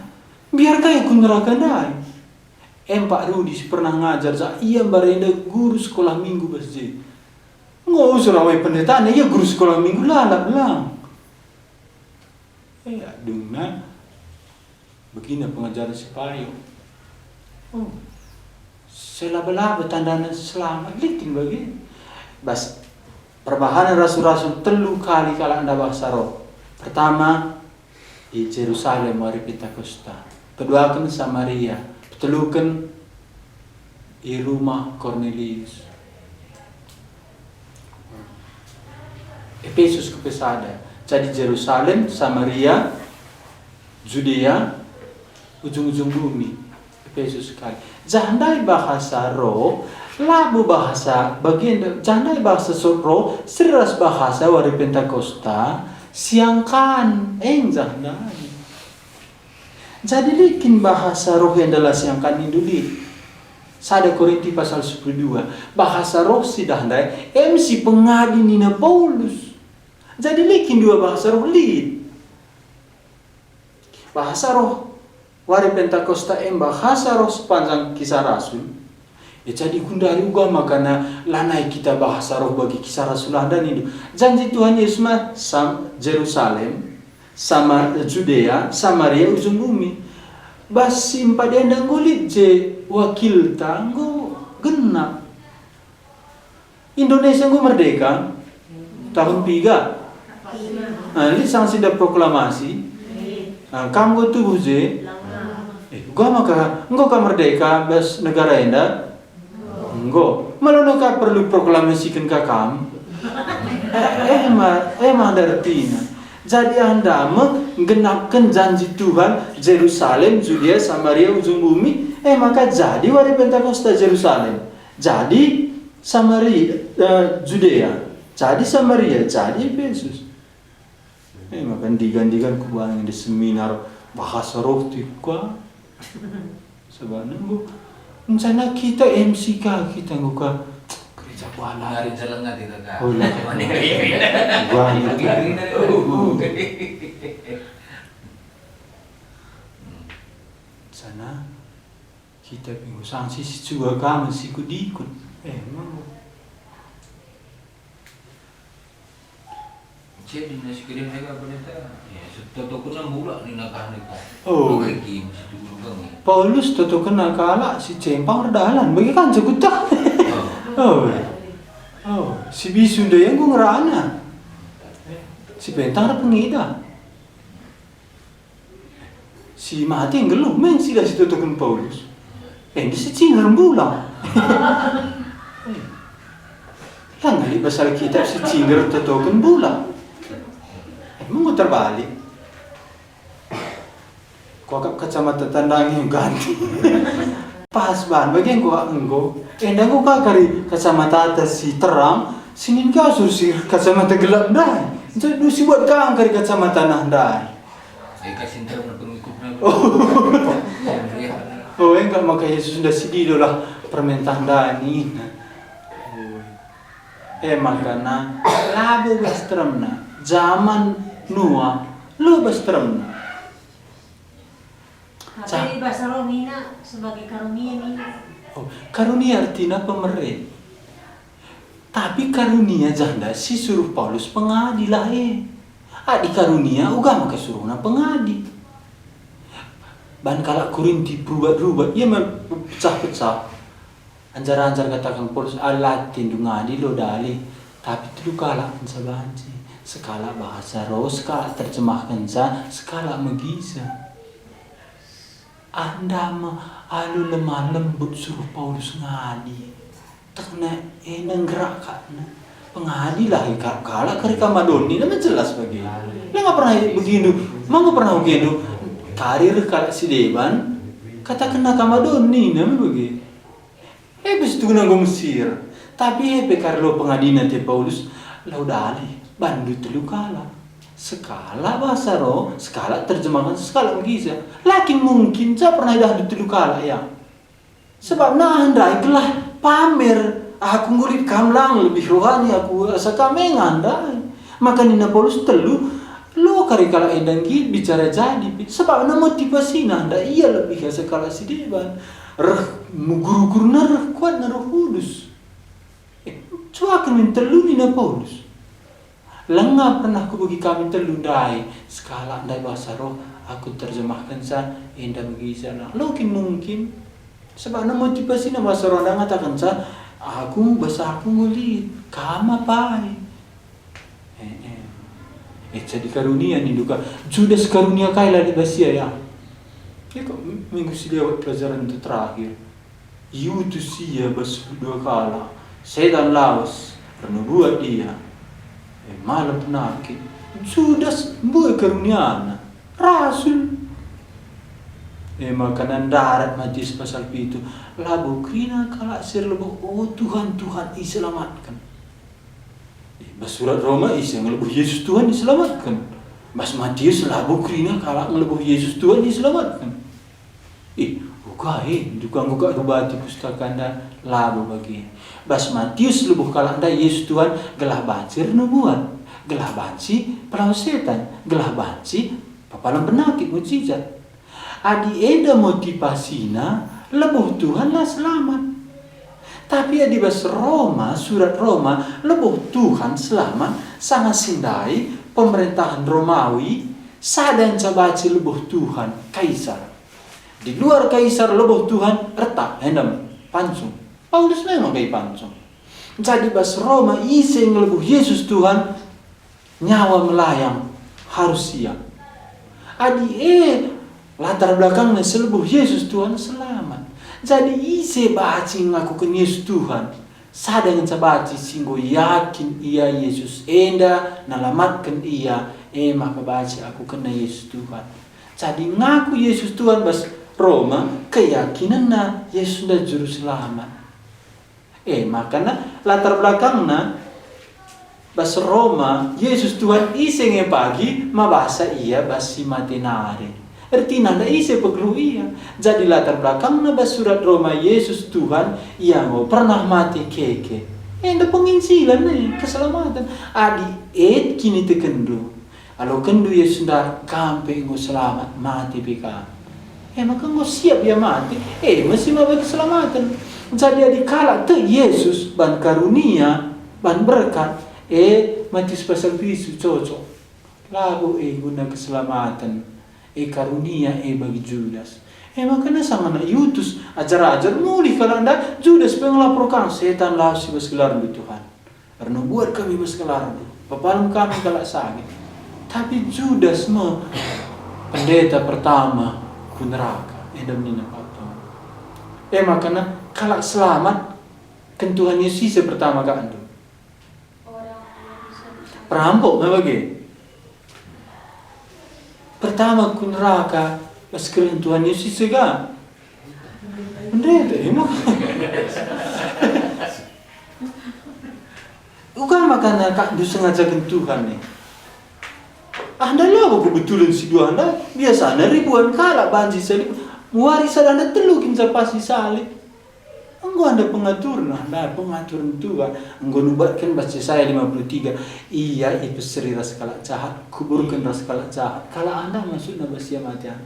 Biar kaya ku neraka dai. Pak Rudi pernah ngajar ia barenda guru sekolah minggu masjid. Nggak usah rawai pendeta, ya guru sekolah minggu lah bilang. Dengan begini pengajaran si Payo. Selaba-laba tandanya selamat liting begini. Bas perbahanan rasul-rasul telu kali kalau anda bahasa roh. Pertama di Jerusalem hari Pentakosta. Kedua kan Samaria. Telukan di rumah Cornelius. Efesus ke Pesada. Jadi Jerusalem, Samaria, Judea, ujung-ujung bumi. Efesus sekali. Jandai bahasa roh, labu bahasa bagian jandai bahasa roh, seras bahasa wari Pentakosta, siangkan jandai. Jadi likin bahasa roh yang adalah siangkan induli. Sada Korinti pasal 12. Bahasa roh si dandai, MC pengadi Nina Paulus. Jadi likin dua bahasa roh lid. Bahasa roh wari Pentakosta bahasa roh sepanjang kisah rasul. Jadi gundari ugama karena lanai kita bahasa roh bagi kisah rasul dan itu. Janji Tuhan Yesus mah Jerusalem, Judea, Samaria ujung bumi. Basim pada endang golit je wakil tanggo genap. Indonesia gue merdeka tahun 3. Ini sangat sudah proklamasi. Kamu tuh je. Gua maka engkau ka merdeka bas negara enda. Engkau malah ka perlu proklamasikan ka kam. Emang artinya. Jadi anda menggenapkan janji Tuhan Jerusalem, Judea, Samaria, ujung bumi. Maka jadi wari Pentakosta Jerusalem. Jadi Samaria, Judea. Jadi Samaria, jadi Efesus. Maka digantikan kubuang di seminar bahasa roh tikwa. Sebenarnya misalnya kita MC kita nguka gereja kuala. Ngari jalan ngati kakak. Oh sana kita minggu sanksi juga kami si kudikut. Emang. Jadi nasi kirim mereka pendeta. Ya, setelah kena mula ni nak kahni kau. Oh. Lagi mesti dulu kami. Paulus tuh kena kalah si cempang redalan, bagi kan cekutak. Si Bisunda yang gue ngerana, si Bentang pengida, si mati yang geluh, main sih dah si tutukan Paulus. Ini si Cina rembulan. Lah ngali pasal kitab si Cina tutukan bulan. Emang gue terbalik. Kau kacamata tandang yang ganti. Pas ban bagian gua enggo. Endang gua kari kacamata atas si terang, sinin kau suruh kacamata gelap dah. Jadi si buat kang kari kacamata nah dah. Kasih terang pengikutnya. Enggak maka Yesus sudah sedih lah permintaan dani. Makana labu bastremna zaman Noah lu bastremna. Tapi bahasa roh mina sebagai karunia mina. Karunia artinya pemerintah. Tapi karunia janda si suruh Paulus pengadi lah Adi karunia ugama kesuruhna pengadi. Ban kala Korinti berubah-ubah, ia pecah-pecah. Anjar-anjar katakan Paulus alatin dungadi lo dali. Tapi itu kala ansabanci. Sekala bahasa roh, sekala terjemahkan sekala megisa. Anda mah alu lemah lembut suruh Paulus ngadi. Takna nenggerak kana. Pengadi lah kala kerika madoni nama jelas bagi. Lah enggak pernah begini. Enggak pernah begini. Karir kala si Deban kata kena kamadoni nama bagi. Bis tu kena Mesir. Tapi Karlo pengadina te Paulus laudali bandu telu kala. Sekala bahasa roh, sekala terjemahan, sekala begitu. Lakin mungkin saya pernah dah dituduh kala ya. Sebab nah andai kelah pamer aku ngulit kamlang lebih rohani aku asa kami ngandai. Maka Nina Paulus telu lo kari kala endang bicara jadi. Sebab na motivasi nanda iya lebih sekala si Deban. Guru-guru na kuat na Roh Kudus. cuakan mentelu ni na Paulus. Lengah pernah ku bagi kami telu dai skala dai bahasa roh aku terjemahkan sa enda bagi sana. Lokin mungkin sebab na motivasi na bahasa roh ngatakan sa aku bahasa aku ngulit kama pai. Jadi karunia ni duka Judas karunia kaila di basia ya. Ya kok minggu si lewat pelajaran itu terakhir. Yutus ia bas dua kala. Setan laos pernah buat dia. Malam penakit. Judas buat karuniana. Rasul. Makanan darat Matius pasal itu. Labu krina kalak sir lebo. Oh Tuhan iselamatkan. Bas surat Roma isi ngelebuh Yesus Tuhan diselamatkan. Bas Matius labu krina kalak ngelebuh Yesus Tuhan diselamatkan. Buka rubati pustaka anda labu bagi. Bas Matius lebuh kalak anda Yesus Tuhan gelah banci renubuan, gelah banci pelawan setan, gelah banci papalan penyakit mujizat. Adi eda motivasina lebuh Tuhan lah selamat. Tapi di bas Roma, surat Roma, lebuh Tuhan selamat sangat sindai pemerintahan Romawi sadan cabaci lebuh Tuhan Kaisar. Di luar Kaisar lebuh Tuhan retak hendam pancung. Paulus memang kayak pancung. Jadi bas Roma iseng lebuh Yesus Tuhan nyawa melayang harus siap. Adi latar belakangnya selebuh Yesus Tuhan selamat. Jadi ise baci ngakukan Yesus Tuhan. Sadang sabaci singgo yakin ia Yesus enda nalamatkan ia. Maka baci aku kena Yesus Tuhan. Jadi ngaku Yesus Tuhan bas Roma keyakinan na Yesus dah juru selamat. Makanya latar belakangnya bas Roma Yesus Tuhan iseng pagi mabasa ia basi matenare. Artinya nanda isi perlu ia. Jadi latar belakangnya bas surat Roma Yesus Tuhan yang pernah mati keke. Enda penginjilan nih keselamatan. Adi kini tekendu. Kalau kendu Yesus dah kampe ngo selamat mati pika. Maka ngo siap ya mati. Masih mau keselamatan. Jadi adi kala te Yesus ban karunia ban berkat. Matius pasal bisu cocok. Lalu guna keselamatan. Karunia bagi Judas. Makanya sama nak Yutus ajar-ajar mulih kalau anda Judas pengelaporkan setan lah si bersekelaran di Tuhan. Karena buat kami bersekelaran, papalam kami kalau sakit. Tapi Judas mah pendeta pertama ku neraka. Edam nina patong. Makanya kalau selamat kan Tuhan Yesus pertama kan tu. Perampok nggak bagi? Pertama ku neraka pas keren Tuhan Yesus juga. Pendeta emang. Bukan makanya kak du sengajakan Tuhan nih. Anda lah kebetulan si dua anda biasanya ribuan kala banji salib. Warisan anda telukin pasti salib. Engkau anda pengaturan Tuhan. Engkau nubatkan baca saya 53. Iya itu seri rasa kalak jahat. Kuburkan rasa kalak jahat. Kalau anda masuk na basia matian.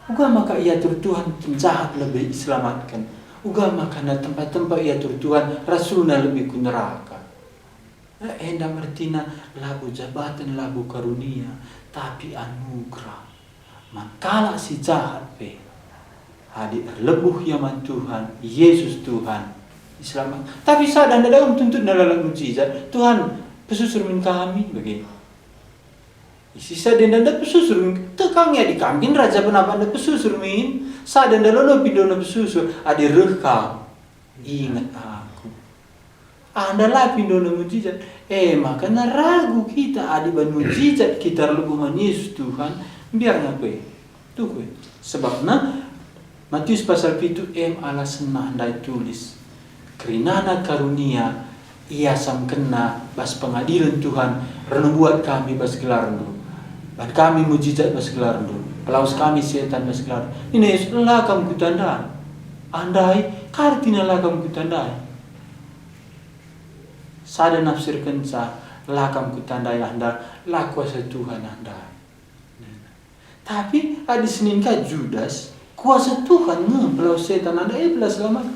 Uga maka ia Tuhan penjahat lebih diselamatkan. Uga maka na tempat-tempat ia Tuhan rasulna lebih ku neraka. Enda artinya labu jabatan labu karunia. Tapi anugerah. Makalah si jahat pe. Hadir lebuh yaman Tuhan, Yesus Tuhan, selamat. Tapi saat anda dalam tuntut nalalat mujizat, Tuhan pesusur min kami bagi. Sisa anda pesusur min, tekangnya di kambing raja penapa anda pesusur min. Saat anda lalu pindah pesusur, ada rekam. Ingat aku. Anda lah pindah mujizat. Makanya ragu kita adiban mujizat kita lebuh man Yesus Tuhan, biar ngapain? Tuh kue. Sebabnya Matius pasal 7 alasan handai tulis kerinana karunia ia sam kena bas pengadilan Tuhan renung buat kami bas gelar dulu dan kami mujizat bas gelar dulu pelaus kami setan bas gelar ini lah kamu kutandai andai kartina lah kamu kutandai sada nafsirkan sa lah kamu kutandai anda lah kuasa Tuhan anda. Tapi ada seninka Judas kuasa Tuhan belau setan anda belau selamat.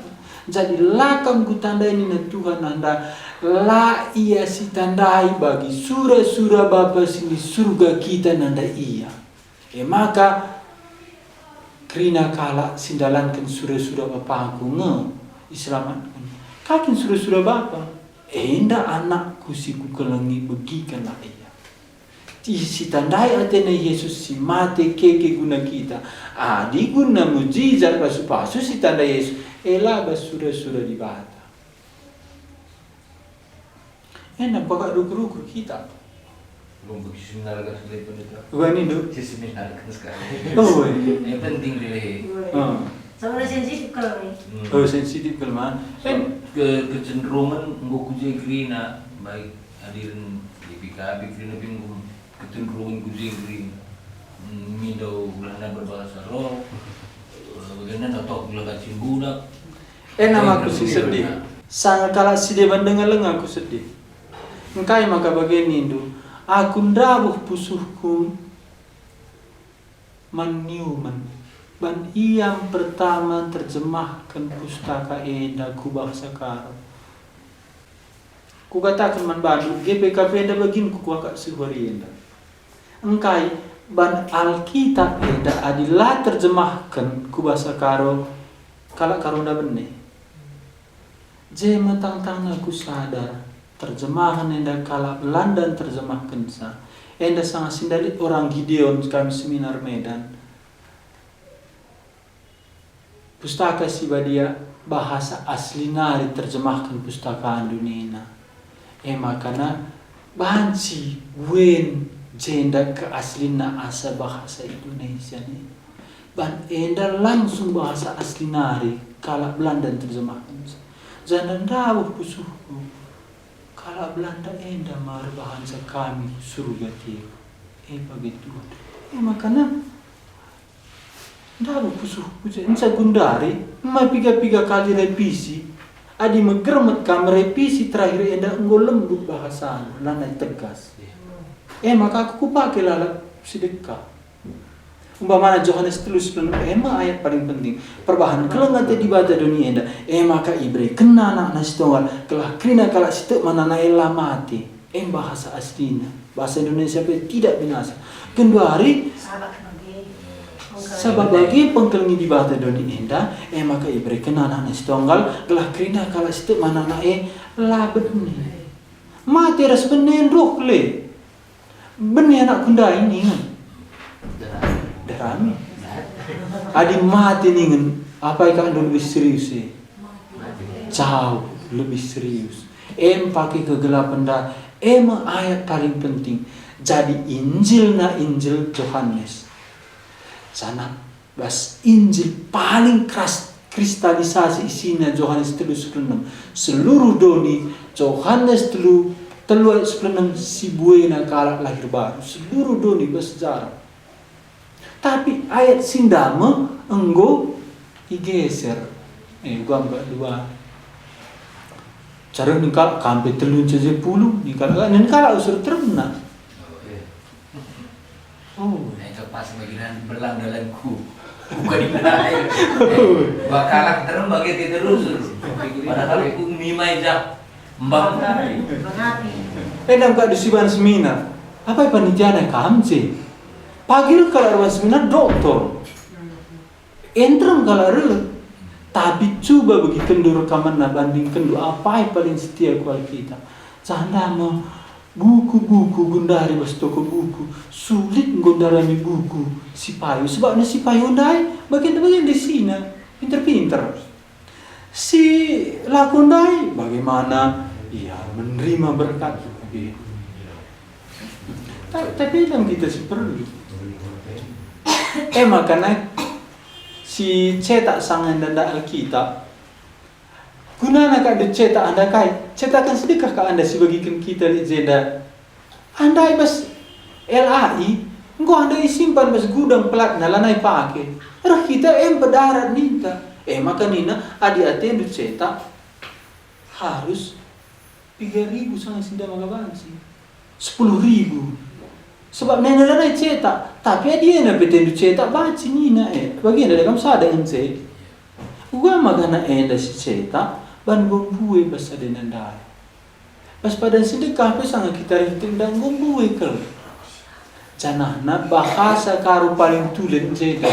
Jadi lakam ku tanda ini na Tuhan anda La ia si tandai bagi sura-sura Bapa sini surga kita nanda ia. Maka krina kala sindalankan sura-sura Bapa aku diselamatkan. Kakin sura-sura Bapa. Enda anakku si ku kelengi begikanlah ia. Si tandai atene Yesus si mate keke guna kita. Di guna mujizat pasu-pasu si tanda Yesus. Ela basura-sura di bata. Enak pakak ruku-ruku kita. Belum begitu seminar kan sekali pendeta. Bukan itu. Seminar kan sekali. Oh, Yang penting deh. Sama sensitif kalau nih. Sensitif kelemahan. Kecenderungan nggo kuje grina baik hadirin di PKB grina bingung kecenderungan kuje grina. Mido Belanda berbahasa roh. Bagaimana atau gula kacing budak. Nama aku sih sedih. Sangat kala si dewan dengan leng aku sedih. Engkai maka bagian Indo. Aku ndabuh pusuhku maniuman. Ban yang pertama terjemahkan pustaka enda ku bahasa karo. Ku katakan man bandu GPKP enda begin ku kuakak sehari enda. Engkai ban Alkitab enda adilah terjemahkan ku bahasa karo kala karo nda benne. Jema tang-tang aku sadar terjemahan enda kala Belanda terjemahkan sa. Enda sangat sindalit orang Gideon kami seminar Medan. Pustaka si badia bahasa asli nari terjemahkan pustaka Andunina. Makana banci wen jenda ke aslina asa bahasa Indonesia nih. Ban enda langsung bahasa asli nari kala Belanda terjemahkan. Jangan dawuh pusuhku. Kala Belanda enda mar bahasa kami surga tiap. Begitu. Makana dawuh pusuhku. Insa gundari, piga-piga kali revisi. Adi megermet kam revisi terakhir enda enggo lembut bahasa lanai tegas. Maka aku pakai lalap sedekah. Umpamana Yohanes 3:9 ayat paling penting. Perbahan kelengat di bata dunia enda. Maka ibre kena anak tunggal kelah krina kala situ manana ela mati. Bahasa aslinya. Bahasa Indonesia tidak binasa. Kedua hari sabab bagi pengkelengi di bata dunia enda. Maka ibre kena anak tunggal kelah krina kala situ manana la bedni. Mati ras benen roh le. Benih anak kunda ini kan. Darami. Adi mati ningen. Apa ikan lebih serius sih? Jauh lebih serius. Pakai kegelapan dah. Ayat paling penting. Jadi Injil Yohanes. Sana bas Injil paling keras kristalisasi isinya Yohanes 3:6. Seluruh doni Yohanes 3:6 si buena kala lahir baru. Seluruh doni bersejarah. Tapi ayat sindama enggo digeser. Gua enggak dua. Cara ningkal kampe telun 70 ningkal usur terna. Itu pas bagian belang dalamku. Bukan di lain. Bakalan terus bagi terus. Padahal aku mimai jak mbak. Mengapi. Enggak disiban seminar. Apa panitiana kamce? Pagil kalau ruang seminar doktor. Entram kalau tapi coba bagi kendur rekaman banding kendur apa yang paling setia kual kita. Canda mau buku-buku gundari bas toko buku sulit gondarami buku sipayu sebabnya sipayu ndai bagian di sini pinter-pinter. Si lakundai bagaimana menerima berkat. Tapi dalam kita sih perlu. Makanya si cetak sangan danda Alkitab gunana kak dicetak anda kai cetakan sedekah ke anda sebagikan kita di zeda anda bas LAI engkau anda simpan bas gudang pelat nalanai pakai rah kita pedarat ninta maka nina adi-adi dicetak harus 3.000 sangat sinda magabansi 10.000 sebab nena cetak, tapi dia na petendo cetak baci nina bagian dari kamu sadar ente. Gua magana enda si cetak ban gombue basa denandai. Pas pada sedekah pe sangat kita tindang gombuwe kel. Canahna bahasa karo paling tulen jeda.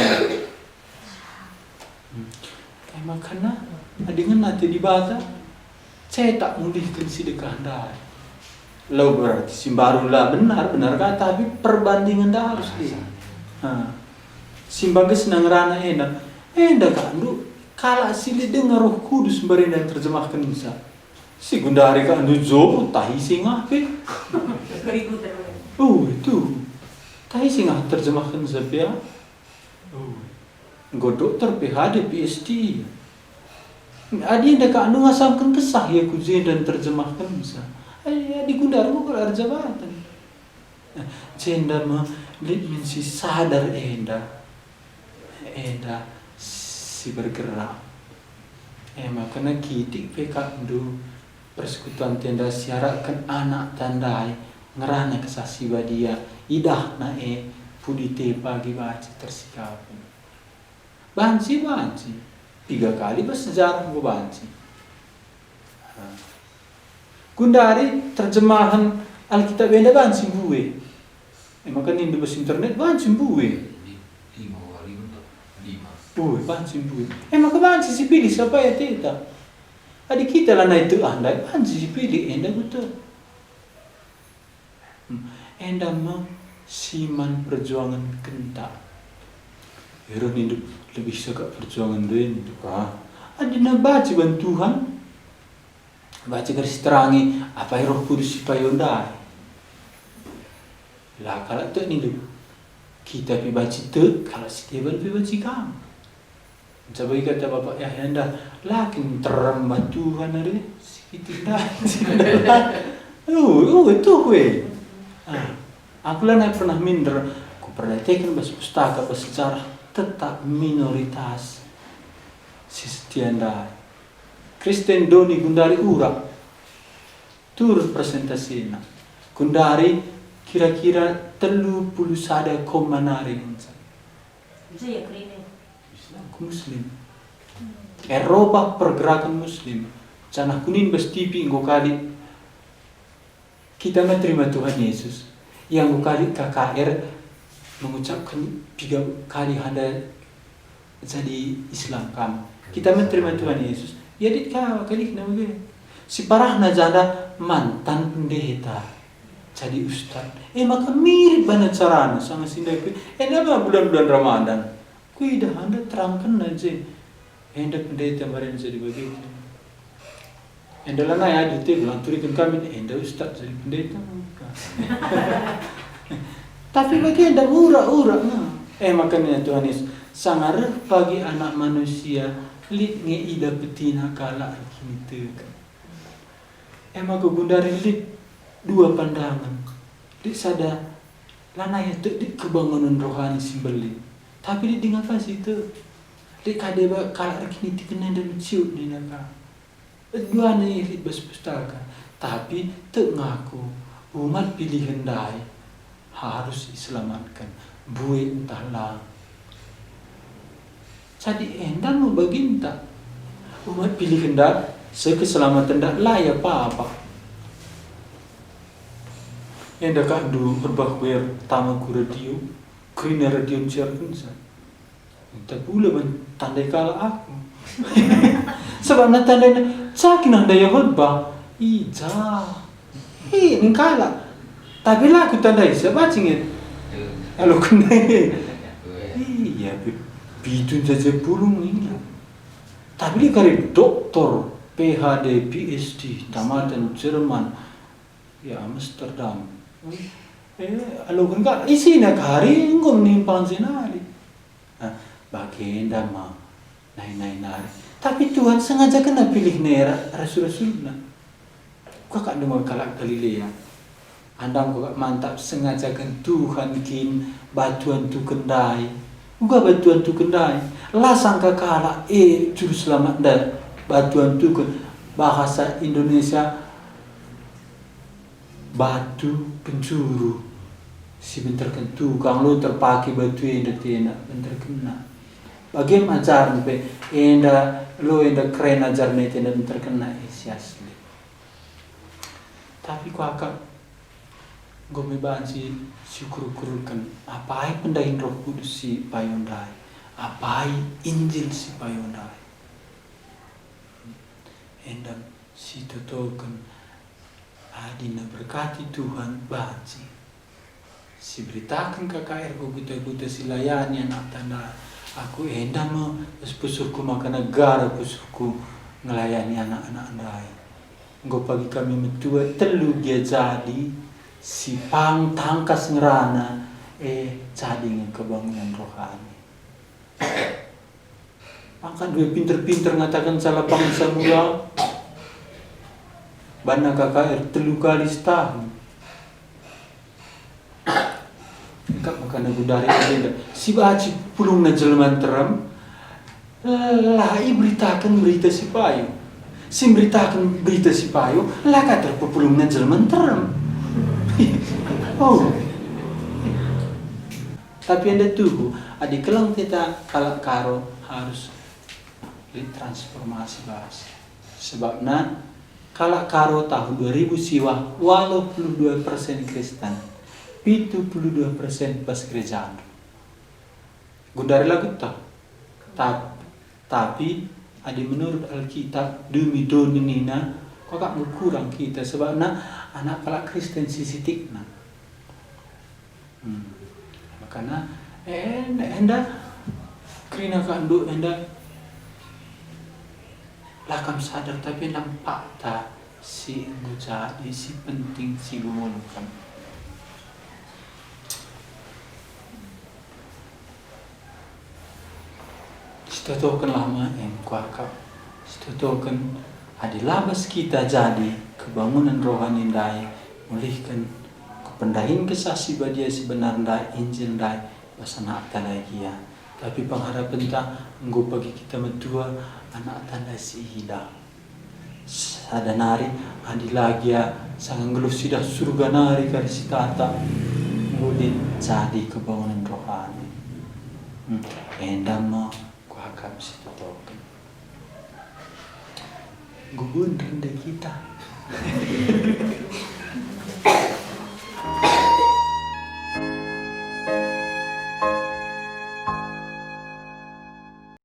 Makanya adingan nanti dibata saya tak mulihkan sedekah dah. Lalu berarti simbaru lah benar kata tapi perbandingan dah harus dia. Simbang senang rana enak kandu kala sili dengar Roh Kudus berenda terjemahkan bisa. Si Gundari kandu zo tahi singah pe. Itu tahi singah terjemahkan sepia. Go dokter PhD PhD. Adi ndak kandu ngasamkan kesah ya kujen dan terjemahkan bisa. Di Gundari mau kelar jabatan. Cenda mah lid si sadar enda si bergerak. Makanya kitik peka du persekutuan tenda siarakan anak tandai ngerana kesasi badia idah na pudite pagi baca tersikapan. Banci 3 kali bersejarah gue banci. Gundari terjemahan Alkitab benda banci gue. Makanya di bahasa internet banci gue. 5 kali untuk 5. Banci gue. Maka banci si pilih siapa ya teta. Adik kita lah naik tu andai banci si pilih enda betul. Enda mah siman perjuangan kentak. Hero hidup lebih suka perjuangan lain itu adina baca bantuan baca garis terangi apa yang Roh Kudus sipayondai lah kalau tu ni kita pi baca tu kalau stable pi baca kamu coba kata bapak ya anda lakin terang bantuan ada sikit dah itu gue aku lah nak pernah minder aku pernah tekan bahasa pustaka bahasa sejarah tetap minoritas Sistianda Kristen Doni Gundari urak tur presentasinya Gundari kira-kira 30 sada komanari Muslim Eropa pergerakan Muslim canah kuning bas TV kali kita menerima Tuhan Yesus yang kali KKR mengucapkan 3 kali Anda jadi Islam kamu. Kita menerima Tuhan Yesus. Ya kali nama gue. Si parahna janda mantan pendeta jadi ustaz. Maka mirip banget caranya sama sindai. Nama bulan-bulan Ramadan. Kui dah Anda terangkan aja. Anda pendeta kemarin jadi begitu. Anda lah naya adil bilang turikan kami. Anda ustaz jadi pendeta. Tapi bagi anda ura-ura makanya Tuhan Yesus sangar bagi anak manusia lit ngeida betina kala kini teka. Maka Gundari lit 2 pandangan. Lit sada lana ya di kebangunan rohani simbeli. Tapi lit dengan apa sih itu? Lit kadeba kala kini tikena dan ciut ni naka. Dua ni lit bas pustaka. Tapi tak ngaku umat pilihan dai harus diselamatkan buih entahlah jadi enda mau baginta umat pilih hendak sekeselamatan tak layak apa-apa enda kandu berbahwer tamaku radio krina radio ciarkan sa entah pula tandai kala aku sebab na tandai na sakin anda ya khutbah ngkala tapi lah aku tandai siapa cingit kalau kena iya bidun saja burung ini tapi kali doktor PhD PhD tamatan Jerman ya Amsterdam kalau kan isi nak hari engkau menimpang senari bagian mah naik nari tapi Tuhan sengaja kena pilih nera rasul-rasulnya kau dengar kalak Galilea Anda kok mantap sengaja kan Tuhan kin batuan tu kendai. Uga batuan tu kendai. Lah sangka kala juru selamat dan batuan tu bahasa Indonesia batu pencuru. Si bentar kan tukang lu terpakai batu yang detena bentar kena. Bagaimana ajar pe enda keren ajar nete bentar kena asli. Tapi ku akan gomebaan si syukur-kurkan apai pendahin Roh Kudus si payondai, apai Injil si payondai. Endam si totokan adina berkati Tuhan banci. Si beritakan KKR ku buta-buta si layani anak tanda. Aku endam pusurku makan negara pusurku ngelayani anak-anak andai. Nggo pagi kami metua telu dia jadi si pang tangkas ngerana jadi dengan kebangunan rohani. Angkat dua pinter-pinter ngatakan salah bangsa mula. Bana KKR telu kali setahun. Engkau makan dari agenda. Si baci pulung na jelman teram. Lah beritakan berita si payu. Si beritakan berita si payu. Lah kata pulung na jelman teram. Oh. Tapi anda tunggu. Adik kelang kita kalau karo harus transformasi bahasa. Sebabnya kalau karo tahun 2000 siwa walau 22% Kristen, 72% pas gerejaan. Gundari lagu tak. Tapi ada menurut Alkitab demi doni nina kok gak berkurang kita sebabnya anak pelak Kristen sisitik nah. Makanya enda krina kandu enda lakam sadar tapi nampak tak si jadi si penting si gumulukan. Setotokan lama kuakap. Setotokan adilabas kita jadi kebangunan rohani dai mulihkan kependahin kesasi badia sebenarnya Injil dai basana lagi ya. Tapi pengharapan tak nggo bagi kita mentua anak tanda si hida. Sadanari adilagi ya sangat ngeluh sidah surga nari kari si tata ngudin jadi kebangunan rohani. Endam mo kuakap si totokan. Gubun rendah kita.